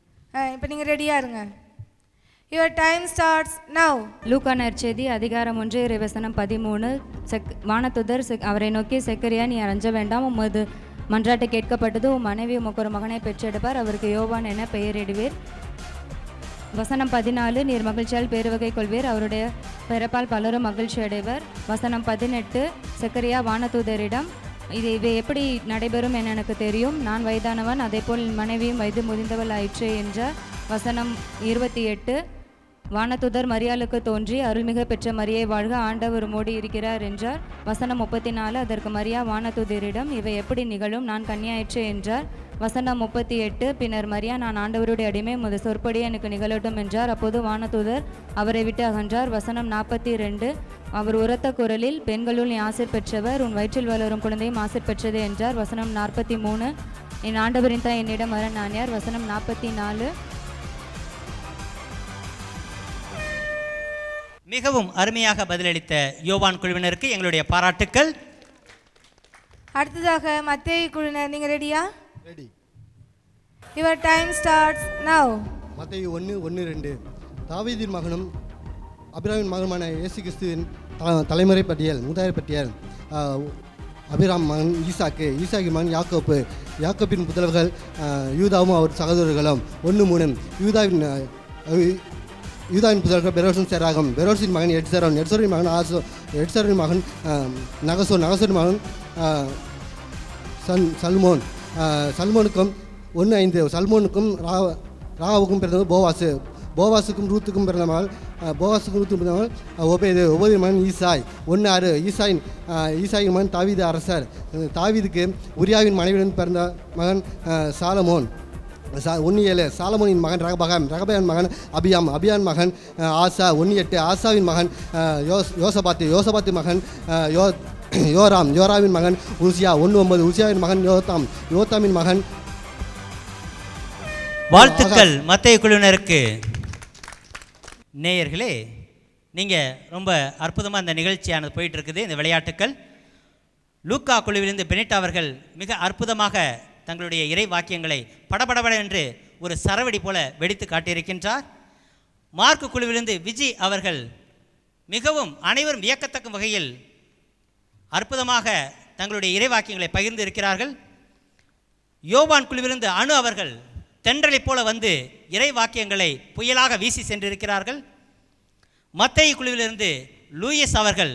இப்போ நீங்கள் ரெடியாக இருங்க. Your time starts now. லூக்கா நற்செய்தி அதிகாரம் 1 இறைவசனம் 13. வானதுதர் அவரை நோக்கி, செக்கரியா, நீ அஞ்ச வேண்டாம், உமது மன்றாட்டை கேட்கப்பட்டது, உன் மனைவி உமக்கு ஒரு மகனை பெற்றெடுப்பார், அவருக்கு யோவான் என பெயரிடுவீர். வசனம் 14, நீர் மகிழ்ச்சியால் பேருவகை கொள்வீர், அவருடைய பிறப்பால் பலரும் மகிழ்ச்சி அடைவர். வசனம் 18, செக்கரியா வானதூதரிடம், இவை எப்படி நடைபெறும் என எனக்கு தெரியும், நான் வயதானவன், அதேபோல் என் மனைவியும் வயது முதிர்ந்தவள் ஆயிற்று என்றார். வசனம் 28, வானதுதர் மரியாளுக்கு தோன்றி, அருள்மிக பெற்ற மரியை வாழ்க, ஆண்டவர் மோடி இருக்கிறார் என்றார். வசனம் 34, அதற்கு மரியா வானதுதரிடம், இவை எப்படி நிகழும், நான் கன்னியாயிற்று என்றார். வசனம் 38, பின்னர் மரியா, நான் ஆண்டவருடைய அடிமை, முத சொற்படி எனக்கு நிகழட்டும் என்றார். அப்போது வானதுதர் அவரை விட்டு அகன்றார். வசனம் 42, அவர் உரத்த குரலில், பெண்களுள் நீ ஆசிர் பெற்றவர், உன் வயிற்றில் வளரும் குழந்தையும் ஆசிர் பெற்றது என்றார். வசனம் 43, என் ஆண்டவரின் தான் என்னிடம் வர நான் யார். வசனம் 44, மிகவும் அருமையாக பதிலளித்த யோவான் குழுவினருக்கு எங்களுடைய பாராட்டுக்கள். அடுத்ததாக மத்தேயு குழுவினர், நீங்கள் ரெடியா? Ready. Your time starts now. மத்தேயு 1:1-2. தாவீதின் மகனும் அபிராமின் மகனுமான இயேசு கிறிஸ்துவின் தலைமுறை பட்டியல், மூதாதையர் பட்டியல். அபிராம் மகன் ஈசாக்கு, ஈசாக்கின் மகன் யாக்கோப்பு, யாக்கோப்பின் புதல்வர்கள் யூதாவும் அவர் சகோதரர்களும். 1:3. யூதாவின் புதல்வர்கள் பெரோசின் செராகம், பெரோசின் மகன் எட்சரோன், எட்சரின் மகன் ஆசோ, எட்சரின் மகன் நகசோ, நகசோரின் மகன் சல்மோன், சல்மோனுக்கும் 1:5. சல்மோனுக்கும் ராகாவுக்கும் பிறந்தது போவாசு, போவாசுக்கும் ரூத்துக்கும் பிறந்த மகள், போவாசுக்கும் ரூத்துக்கும் பிறந்த மகள் ஒபேது, ஒபேதின் மகன் ஈசாய். 1:6. ஈசாயின் மகன் தாவீது அரசர், தாவீதுக்கு உரியாவின் மனைவியுடன் பிறந்த மகன் சாலமோன். 1:7. சாலமோனின் மகன் ரகபகாம், ரகபகான் மகன் அபியாம், அபியான் மகன் ஆசா. 1:8. ஆசாவின் மகன் யோசபாத்து, யோசபாத்து மகன் யோராம், யோராவின் மகன் உசியா. 1:9. உசியாவின் மகன் யோதாம், யோதாமின் மகன். வாழ்த்துக்கள் மத்தேயு குழுவினருக்கு. நேயர்களே, நீங்கள் ரொம்ப அற்புதமாக இந்த நிகழ்ச்சியானது போயிட்டு இருக்குது. இந்த விளையாட்டுக்கள் லூக்கா குழுவிலிருந்து பெனிட்டா அவர்கள் மிக அற்புதமாக தங்களுடைய இறை வாக்கியங்களை படபடபட என்று ஒரு சரவெடி போல வெடித்து காட்டியிருக்கின்றார். மார்க்கு குழுவிலிருந்து விஜி அவர்கள் மிகவும் அனைவரும் வியக்கத்தக்க வகையில் அற்புதமாக தங்களுடைய இறை வாக்கியங்களை பகிர்ந்து இருக்கிறார்கள். யோவான் குழுவிலிருந்து அணு அவர்கள் தென்றலை போல வந்து இறை வாக்கியங்களை புயலாக வீசி சென்றிருக்கிறார்கள். மத்தேயு குழுவிலிருந்து லூயிஸ் அவர்கள்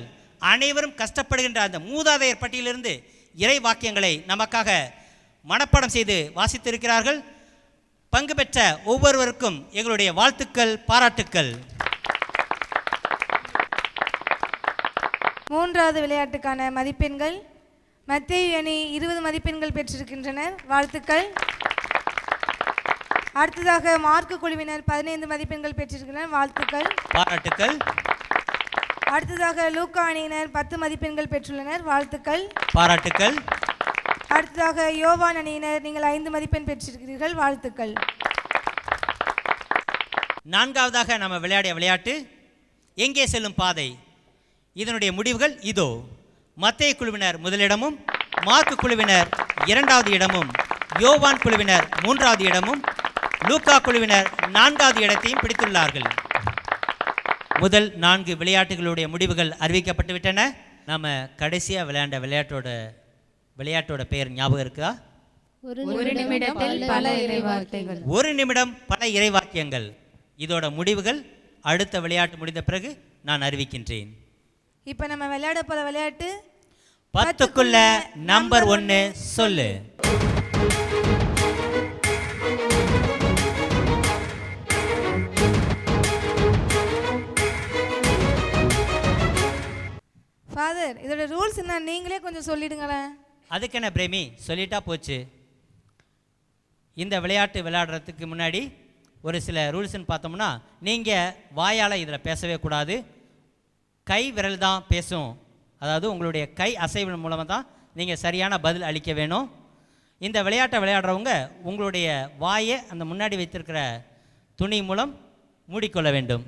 அனைவரும் கஷ்டப்படுகின்ற அந்த மூதாதையர் பட்டியலிருந்து இறை வாக்கியங்களை நமக்காக மனப்பாடம் செய்து வாசித்திருக்கிறார்கள். பங்கு பெற்ற ஒவ்வொருவருக்கும் எங்களுடைய வாழ்த்துக்கள், பாராட்டுக்கள். மூன்றாவது விளையாட்டுக்கான மதிப்பெண்கள். மத்தேயு அணி 20 மதிப்பெண்கள் பெற்றிருக்கின்றனர், வாழ்த்துக்கள். அடுத்ததாக மார்க்கு குழுவினர் 15 மதிப்பெண்கள் பெற்றிருக்கின்றனர், வாழ்த்துக்கள், பாராட்டுக்கள். அடுத்ததாக லூக்கா அணியினர் 10 மதிப்பெண்கள் பெற்றுள்ளனர், வாழ்த்துக்கள், பாராட்டுக்கள். அடுத்ததாக யோவான் அணியினர் நீங்கள் 5 மதிப்பெண் பெற்றிருக்கிறீர்கள், வாழ்த்துக்கள். நான்காவதாக நம்ம விளையாடிய விளையாட்டு எங்கே செல்லும் பாதை. இதனுடைய முடிவுகள் இதோ. மத்தேயு குழுவினர் முதலிடமும், மார்க்கு குழுவினர் 2வது இடமும், யோவான் குழுவினர் 3வது இடமும், லூக்கா குழுவினர் 4வது இடத்தையும் பிடித்துள்ளார்கள். முதல் 4 விளையாட்டுகளுடைய முடிவுகள் அறிவிக்கப்பட்டு விட்டன. நம்ம கடைசியாக விளையாண்ட விளையாட்டோட பெயர் ஞாபகம் இருக்கா? ஒரு நிமிடத்தில் பல இறைவார்த்தைகள். ஒரு நிமிடம் பல இறைவாக்கியங்கள். இதோட முடிவுகள் அடுத்த விளையாட்டு முடிந்த பிறகு நான் அறிவிக்கின்றேன். இப்போ நம்ம விளையாட போகிற விளையாட்டு 10க்குள்ள நம்பர் 1 சொல்லு. ஃபாதர், இதோட ரூல்ஸ் என்ன, நீங்களே கொஞ்சம் சொல்லிடுங்களேன். அதுக்கு என்ன பிரேமி, சொல்லிட்டா போச்சு. இந்த விளையாட்டு விளையாடுறதுக்கு முன்னாடி ஒரு சில ரூல்ஸ்ன்னு பார்த்தோம்னா, நீங்கள் வாயால் இதில் பேசவே கூடாது, கை விரல் தான் பேசும். அதாவது உங்களுடைய கை அசைவின் மூலமாக தான் நீங்கள் சரியான பதில் அளிக்க வேணும். இந்த விளையாட்டை விளையாடுறவங்க உங்களுடைய வாயை அந்த முன்னாடி வைத்திருக்கிற துணி மூலம் மூடிக்கொள்ள வேண்டும்.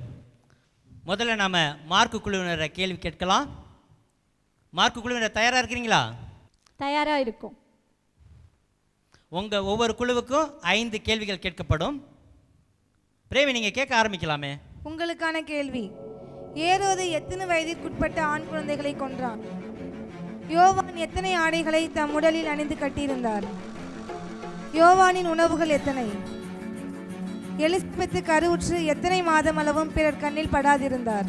முதல்ல நாம் மார்க்கு குழுவினரை கேள்வி கேட்கலாம். மார்க்கு குழுவினர் தயாராக இருக்கிறீங்களா? தயாராக இருக்கும். உங்கள் ஒவ்வொரு குழுவுக்கும் 5 கேள்விகள் கேட்கப்படும். பிரேமி, நீங்கள் கேட்க ஆரம்பிக்கலாமே. உங்களுக்கான கேள்வி: ஏரோது எத்தனை வயதிற்குட்பட்ட ஆண் குழந்தைகளை கொன்றான்? யோவான் எத்தனை ஆடைகளை தம் உடலில் அணிந்து கட்டியிருந்தார்? யோவானின் உணவுகள் எத்தனை? எலிசபெத்து கருவுற்று எத்தனை மாதம் அளவும் பிறர் கண்ணில் படாதிருந்தார்?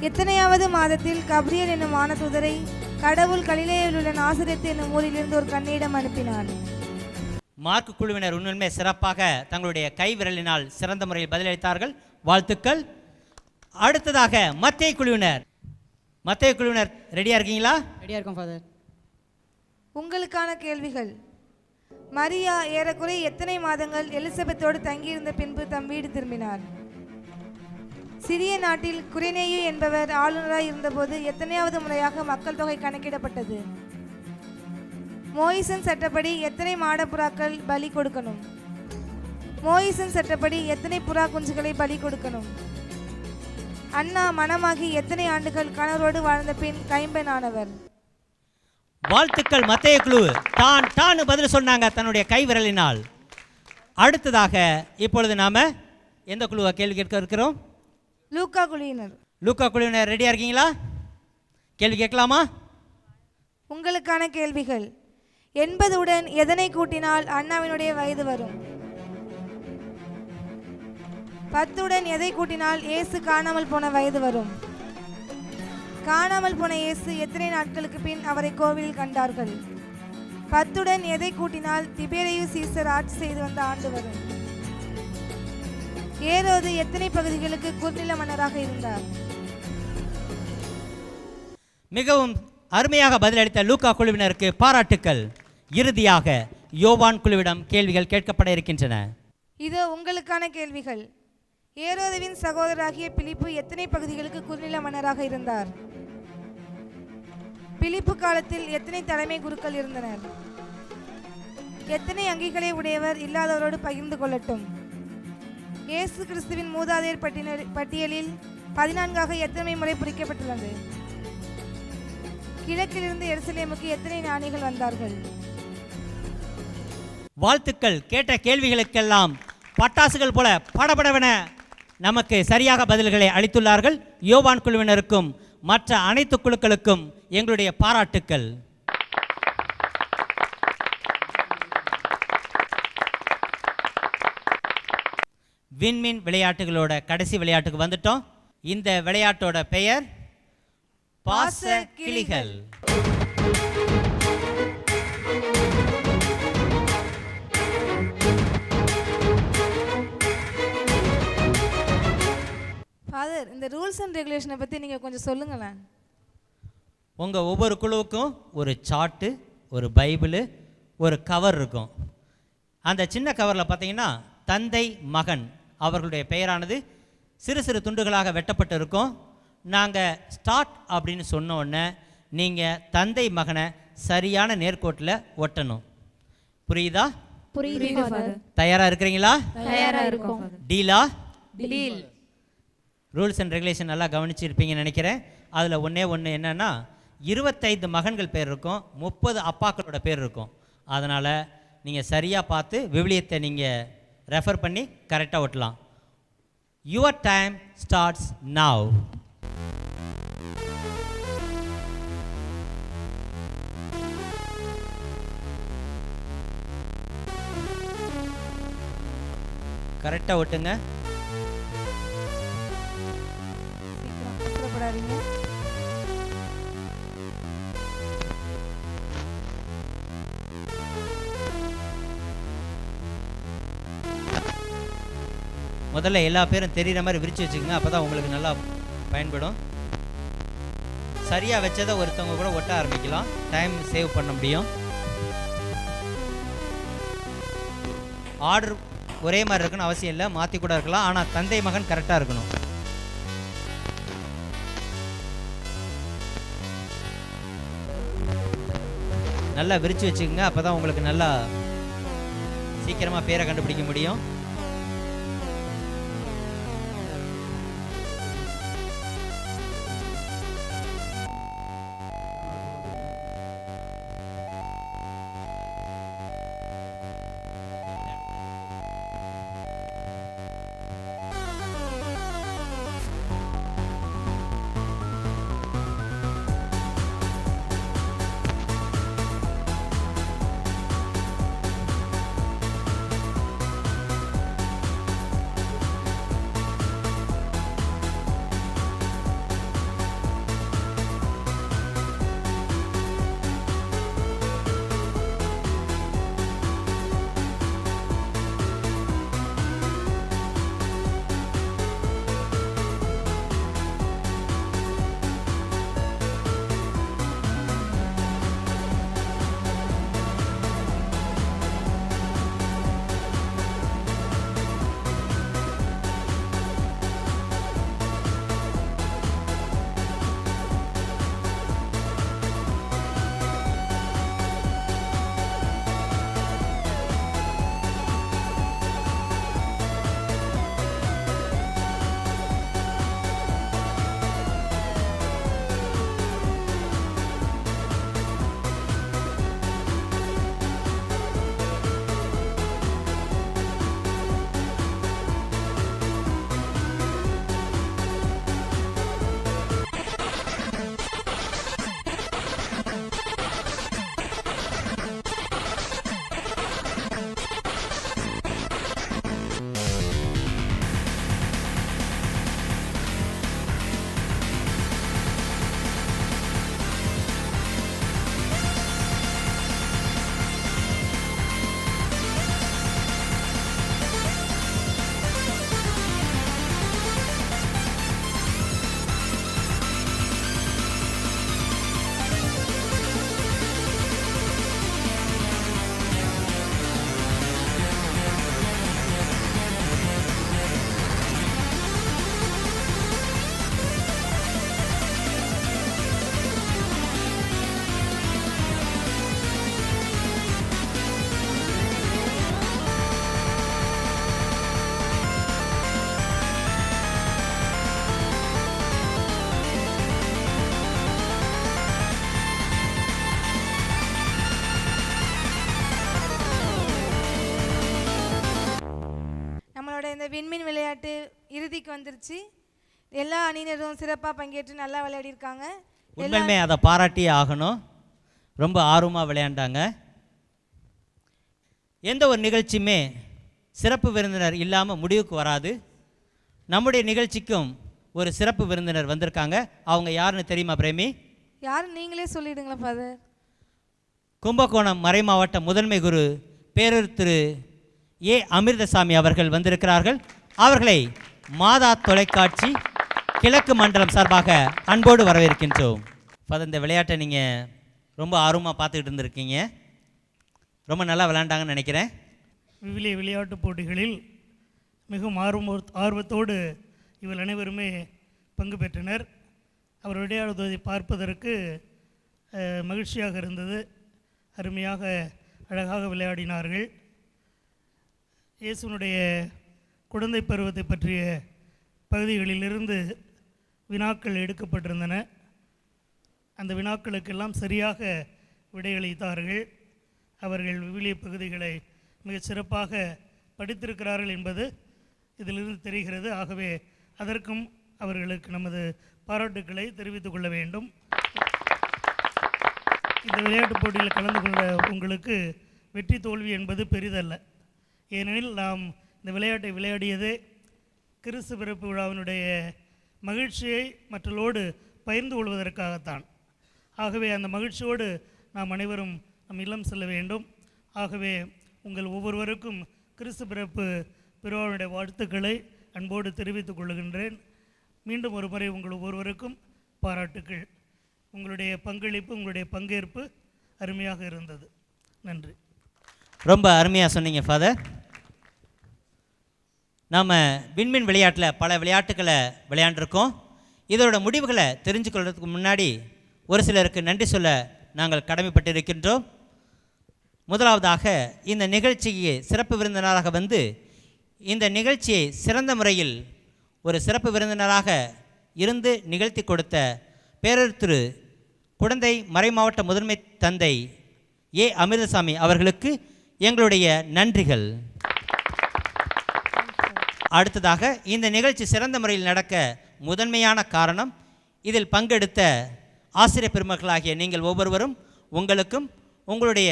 எத்தனையாவது மாதத்தில் கப்ரியல் என்னும் வானதூதரை கடவுள் கலிலேயில் உள்ள நாசரேத்து என்னும் ஊரிலிருந்து ஒரு கன்னியிடம் அனுப்பினார்? மார்க் குழுவினர் உண்மையுமே சிறப்பாக தங்களுடைய கை விரலினால் சிறந்த முறையில் பதிலளித்தார்கள். வாழ்த்துக்கள். அடுத்ததாக மத்தேயு குழுவினர் ரெடியா இருக்கீங்களா? ரெடியாக இருக்கும் ஃபாதர். உங்களுக்கான கேள்விகள்: மரியா ஏறக்குறைய எத்தனை மாதங்கள் எலிசபெத்தோடு தங்கியிருந்த பின்பு தம் வீடு திரும்பினார்? சிறிய நாட்டில் குரேனேயு என்பவர் ஆளுநராய் இருந்தபோது எத்தனையாவது முறையாக மக்கள் தொகை கணக்கிடப்பட்டது? மோயிசன் சட்டப்படி எத்தனை மாடப்புறாக்கள் பலி கொடுக்கணும்? மோயிசன் சட்டப்படி எத்தனை புறா குஞ்சுகளை பலி கொடுக்கணும்? அண்ணா மணமாகி எத்தனை ஆண்டுகள் கணவரோடு வாழ்ந்த பின் கைம்பெண்ணானவர்? வாழ்த்துக்கள். மத்தேயு குழு தான் பதில் சொன்னாங்க தன்னுடைய கை விரலினால். அடுத்ததாக இப்பொழுது நாம எந்த குழுவை கேள்வி கேட்க இருக்கிறோம்? லூக்கா குழுவினர். லூக்கா குழுவினர் ரெடியா இருக்கீங்களா? கேள்வி கேட்கலாமா? உங்களுக்கான கேள்விகள்: 80 உடன் எதனை கூட்டினால் அண்ணாவினுடைய வயது வரும்? 10 உடன் எதை கூட்டினால் இயேசு காணாமல் போன வயது வரும்? காணாமல் போன இயேசு எத்தனை நாட்களுக்கு பின் அவரை கோவிலில் கண்டார்கள்? 10 உடன் எதை கூட்டினால் திபேரியு சீசர் ஆட்சி செய்து வந்த ஆண்டு வரும்? ஏரோது எத்தனை பகுதிகளுக்கு குறுநில மன்னராக இருந்தார்? மிகவும் அருமையாக பதிலளித்த லூக்கா குழுவினருக்கு பாராட்டுக்கள். இறுதியாக யோவான் குழுவிடம் கேள்விகள் கேட்கப்பட இருக்கின்றன. இதோ உங்களுக்கான கேள்விகள்: ஏரோதுவின் சகோதரராகிய பிலிப்பு எத்தனை பகுதிகளுக்கு குறுநில மன்னராக இருந்தார்? பிலிப்பு காலத்தில் எத்தனை தலைமை குருக்கள் இருந்தனர்? எத்தனை அங்கிகளை உடையவர் இல்லாதவரோடு பகிர்ந்து கொள்ளட்டும்? இயேசு கிறிஸ்துவின் மூதாதையர் பட்டியலில் 14ஆக எத்தனை முறை குறிக்கப்பட்டுள்ளது? கிழக்கிலிருந்து எருசலேமுக்கு எத்தனை ஞானிகள் வந்தார்கள்? வாழ்த்துக்கள். கேட்ட கேள்விகளுக்கெல்லாம் பட்டாசுகள் போல படபடவென நமக்கு சரியாக பதில்களை அளித்துள்ளார்கள். யோவான் குழுவினருக்கும் மற்ற அனைத்து குழுக்களுக்கும் எங்களுடைய பாராட்டுக்கள். விண்மீன் விளையாட்டுகளோட கடைசி விளையாட்டுக்கு வந்துட்டோம். இந்த விளையாட்டோட பெயர் பாச கிளிகள். ஃபாதர், இந்த ரூல்ஸ் அண்ட் ரெகுலேஷனை பற்றி நீங்கள் கொஞ்சம் சொல்லுங்களேன். உங்கள் ஒவ்வொரு குழுவுக்கும் ஒரு சார்ட்டு, ஒரு பைபிளு, ஒரு கவர் இருக்கும். அந்த சின்ன கவரில் பார்த்தீங்கன்னா தந்தை மகன் அவர்களுடைய பெயரானது சிறு சிறு துண்டுகளாக வெட்டப்பட்டு இருக்கும். நாங்கள் ஸ்டார்ட் அப்படின்னு சொன்ன உடனே நீங்கள் தந்தை மகனை சரியான நேர்கோட்டில் ஒட்டணும். புரியுதா? புரியுது. தயாராக இருக்கிறீங்களா? தயாராக இருக்கும். டீலா? டீல். ரூல்ஸ் அண்ட் ரெகுலேஷன் நல்லா கவனிச்சிருப்பீங்கன்னு நினைக்கிறேன். அதில் ஒன்று என்னென்னா 25 மகன்கள் பேர் இருக்கும், 30 அப்பாக்களோட பேர் இருக்கும். அதனால் நீங்கள் சரியாக பார்த்து விவிலியத்தை நீங்கள் ரெஃபர் பண்ணி கரெக்டாக ஒட்டலாம். Your time starts now. கரெக்டாக ஒட்டுங்க. அவசரப்படாதீங்க. முதல்ல எல்லா பேரும் தெரிகிற மாதிரி விரித்து வச்சுக்கோங்க. அப்போ தான் உங்களுக்கு நல்லா பயன்படும். சரியாக வச்சதை ஒருத்தவங்க கூட ஒட்ட ஆரம்பிக்கலாம். டைம் சேவ் பண்ண முடியும். ஆர்டர் ஒரே மாதிரி இருக்குன்னு அவசியம் இல்லை, மாற்றி கூட இருக்கலாம். ஆனால் தந்தை மகன் கரெக்டாக இருக்கணும். நல்லா விரித்து வச்சுக்கோங்க. அப்போ தான் உங்களுக்கு நல்லா சீக்கிரமாக பேரை கண்டுபிடிக்க முடியும். நம்மளோட இந்த விண்மீன் விளையாட்டு இறுதிக்கு வந்துருச்சு. எல்லா அணியினரும் சிறப்பாக பங்கேற்று நல்லா விளையாடிருக்காங்க. உண்மையுமே அதை பாராட்டியே ஆகணும். ரொம்ப ஆர்வமாக விளையாண்டாங்க. எந்த ஒரு நிகழ்ச்சியுமே சிறப்பு விருந்தினர் இல்லாமல் முடிவுக்கு வராது. நம்முடைய நிகழ்ச்சிக்கும் ஒரு சிறப்பு விருந்தினர் வந்திருக்காங்க. அவங்க யாருன்னு தெரியுமா பிரேமி? யார் நீங்களே சொல்லிடுங்களா ஃபாதர்? கும்பகோணம் மறைமாவட்ட முதன்மை குரு பேரூர் திரு ஏ அமிர்தசாமி அவர்கள் வந்திருக்கிறார்கள். அவர்களை மாதா தொலைக்காட்சி கிழக்கு மண்டலம் சார்பாக அன்போடு வரவேற்கின்றோம். ஃபாதர், இந்த விளையாட்டை நீங்கள் ரொம்ப ஆர்வமாக பார்த்துக்கிட்டு இருந்திருக்கீங்க. ரொம்ப நல்லா விளையாண்டாங்கன்னு நினைக்கிறேன். விவிலிய விளையாட்டுப் போட்டிகளில் மிகவும் ஆர்வத்தோடு இவர்கள் அனைவருமே பங்கு பெற்றனர். அவர் விளையாடுவதை பார்ப்பதற்கு மகிழ்ச்சியாக இருந்தது. அருமையாக அழகாக விளையாடினார்கள். இயேசுனுடைய குழந்தை பருவத்தை பற்றிய பகுதிகளிலிருந்து வினாக்கள் எடுக்கப்பட்டிருந்தன. அந்த வினாக்களுக்கெல்லாம் சரியாக விடையளித்தார்கள். அவர்கள் விவிலிய பகுதிகளை மிகச் சிறப்பாக படித்திருக்கிறார்கள் என்பது இதிலிருந்து தெரிகிறது. ஆகவே அதற்கும் அவர்களுக்கு நமது பாராட்டுக்களை தெரிவித்துக் கொள்ள வேண்டும். இந்த விளையாட்டுப் போட்டியில் கலந்து கொண்ட உங்களுக்கு வெற்றி தோல்வி என்பது பெரிதல்ல. ஏனெனில் நாம் இந்த விளையாட்டை விளையாடியதே கிறிஸ்து பிறப்பு விழாவினுடைய மகிழ்ச்சியை மற்றவர்களோடு பகிர்ந்து கொள்வதற்காகத்தான். ஆகவே அந்த மகிழ்ச்சியோடு நாம் அனைவரும் நம் இல்லம் செல்ல வேண்டும். ஆகவே உங்கள் ஒவ்வொருவருக்கும் கிறிஸ்து பிறப்பு பிறவாளுடைய வாழ்த்துக்களை அன்போடு தெரிவித்துக் கொள்கின்றேன். மீண்டும் ஒரு முறை உங்கள் ஒவ்வொருவருக்கும் பாராட்டுக்கள். உங்களுடைய பங்களிப்பு, உங்களுடைய பங்கேற்பு அருமையாக இருந்தது. நன்றி. ரொம்ப அருமையாக சொன்னீங்க ஃபாதர். நாம் விண்மீன் விளையாட்டில் பல விளையாட்டுகளை விளையாண்டுருக்கோம். இதோட முடிவுகளை தெரிஞ்சுக்கொள்றதுக்கு முன்னாடி ஒரு சிலருக்கு நன்றி சொல்ல நாங்கள் கடமைப்பட்டிருக்கின்றோம். முதலாவதாக இந்த நிகழ்ச்சிக்கு சிறப்பு விருந்தினராக வந்து இந்த நிகழ்ச்சியை சிறந்த முறையில் ஒரு சிறப்பு விருந்தினராக இருந்து நிகழ்த்தி கொடுத்த பேரூர் திரு குடந்தை மறைமாவட்ட முதன்மை தந்தை ஏ அமிர்தசாமி அவர்களுக்கு எங்களுடைய நன்றிகள். அடுத்ததாக இந்த நிகழ்ச்சி சிறந்த முறையில் நடக்க முதன்மையான காரணம் இதில் பங்கெடுத்த ஆசிரியர் பெருமக்களாகிய நீங்கள் ஒவ்வொருவரும் உங்களுக்கும் உங்களுடைய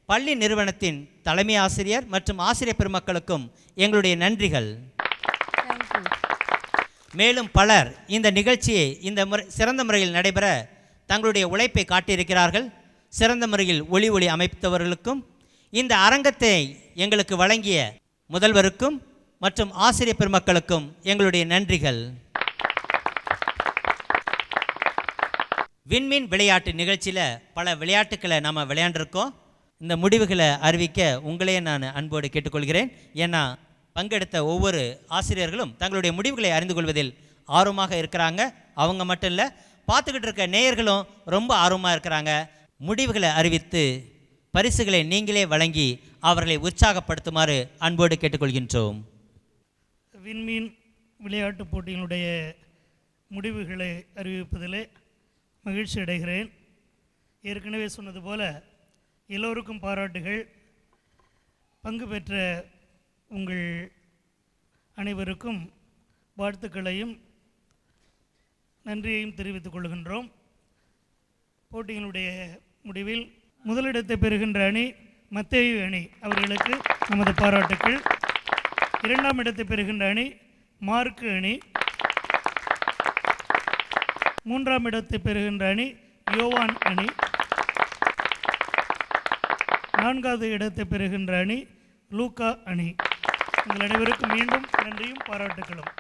பள்ளி நிறுவனத்தின் தலைமை ஆசிரியர் மற்றும் ஆசிரியர் பெருமக்களுக்கும் எங்களுடைய நன்றிகள். மேலும் பலர் இந்த நிகழ்ச்சியை இந்த சிறந்த முறையில் நடைபெற தங்களுடைய உழைப்பை காட்டியிருக்கிறார்கள். சிறந்த முறையில் ஒளி அமைத்தவர்களுக்கும் இந்த அரங்கத்தை எங்களுக்கு வழங்கிய முதல்வருக்கும் மற்றும் ஆசிரியர் பெருமக்களுக்கும் எங்களுடைய நன்றிகள். விண்மீன் விளையாட்டு நிகழ்ச்சியில் பல விளையாட்டுக்களை நாம் விளையாண்டுருக்கோம். இந்த முடிவுகளை அறிவிக்க உங்களையே நான் அன்போடு கேட்டுக்கொள்கிறேன். ஏன்னா பங்கெடுத்த ஒவ்வொரு ஆசிரியர்களும் தங்களுடைய முடிவுகளை அறிந்து கொள்வதில் ஆர்வமாக இருக்கிறாங்க. அவங்க மட்டும் இல்லை, பார்த்துக்கிட்டு இருக்க நேயர்களும் ரொம்ப ஆர்வமாக இருக்கிறாங்க. முடிவுகளை அறிவித்து பரிசுகளை நீங்களே வழங்கி அவர்களை உற்சாகப்படுத்துமாறு அன்போடு கேட்டுக்கொள்கின்றோம். விண்மீன் விளையாட்டுப் போட்டியினுடைய முடிவுகளை அறிவிப்பதிலே மகிழ்ச்சி அடைகிறேன். ஏற்கனவே சொன்னது போல எல்லோருக்கும் பாராட்டுகள். பங்கு பெற்ற உங்கள் அனைவருக்கும் வாழ்த்துக்களையும் நன்றியையும் தெரிவித்துக் கொள்கின்றோம். போட்டியினுடைய முடிவில் முதலிடத்தை பெறுகின்ற அணி மத்தேயு அணி, அவர்களுக்கு நமது பாராட்டுக்கள். இரண்டாம் இடத்தை பெறுகின்ற அணி மார்க்கு அணி. மூன்றாம் இடத்தை பெறுகின்ற அணி யோவான் அணி. நான்காவது இடத்தை பெறுகின்ற அணி லூக்கா அணி. உங்கள் அனைவருக்கும் மீண்டும் நன்றியும் பாராட்டுகளும்.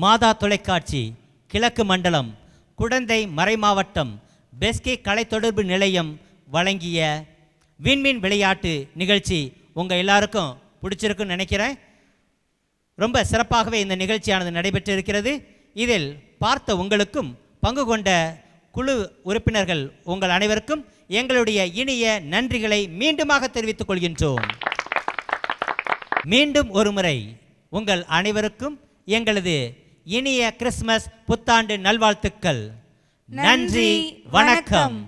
மாதா தொலைக்காட்சி கிழக்கு மண்டலம் குடந்தை மறைமாவட்டம் பெஸ்கே கலைத்தொடர்பு நிலையம் வழங்கிய விண்மீன் விளையாட்டு நிகழ்ச்சி உங்கள் எல்லாருக்கும் பிடிச்சிருக்குன்னு நினைக்கிறேன். ரொம்ப சிறப்பாகவே இந்த நிகழ்ச்சியானது நடைபெற்றிருக்கிறது. இதில் பார்த்த உங்களுக்கும் பங்கு கொண்ட குழு உறுப்பினர்கள் உங்கள் அனைவருக்கும் எங்களுடைய இனிய நன்றிகளை மீண்டுமாக தெரிவித்துக் கொள்கின்றோம். மீண்டும் ஒருமுறை உங்கள் அனைவருக்கும் எங்களது இனிய கிறிஸ்துமஸ் புத்தாண்டு நல்வாழ்த்துக்கள். நன்றி, வணக்கம்.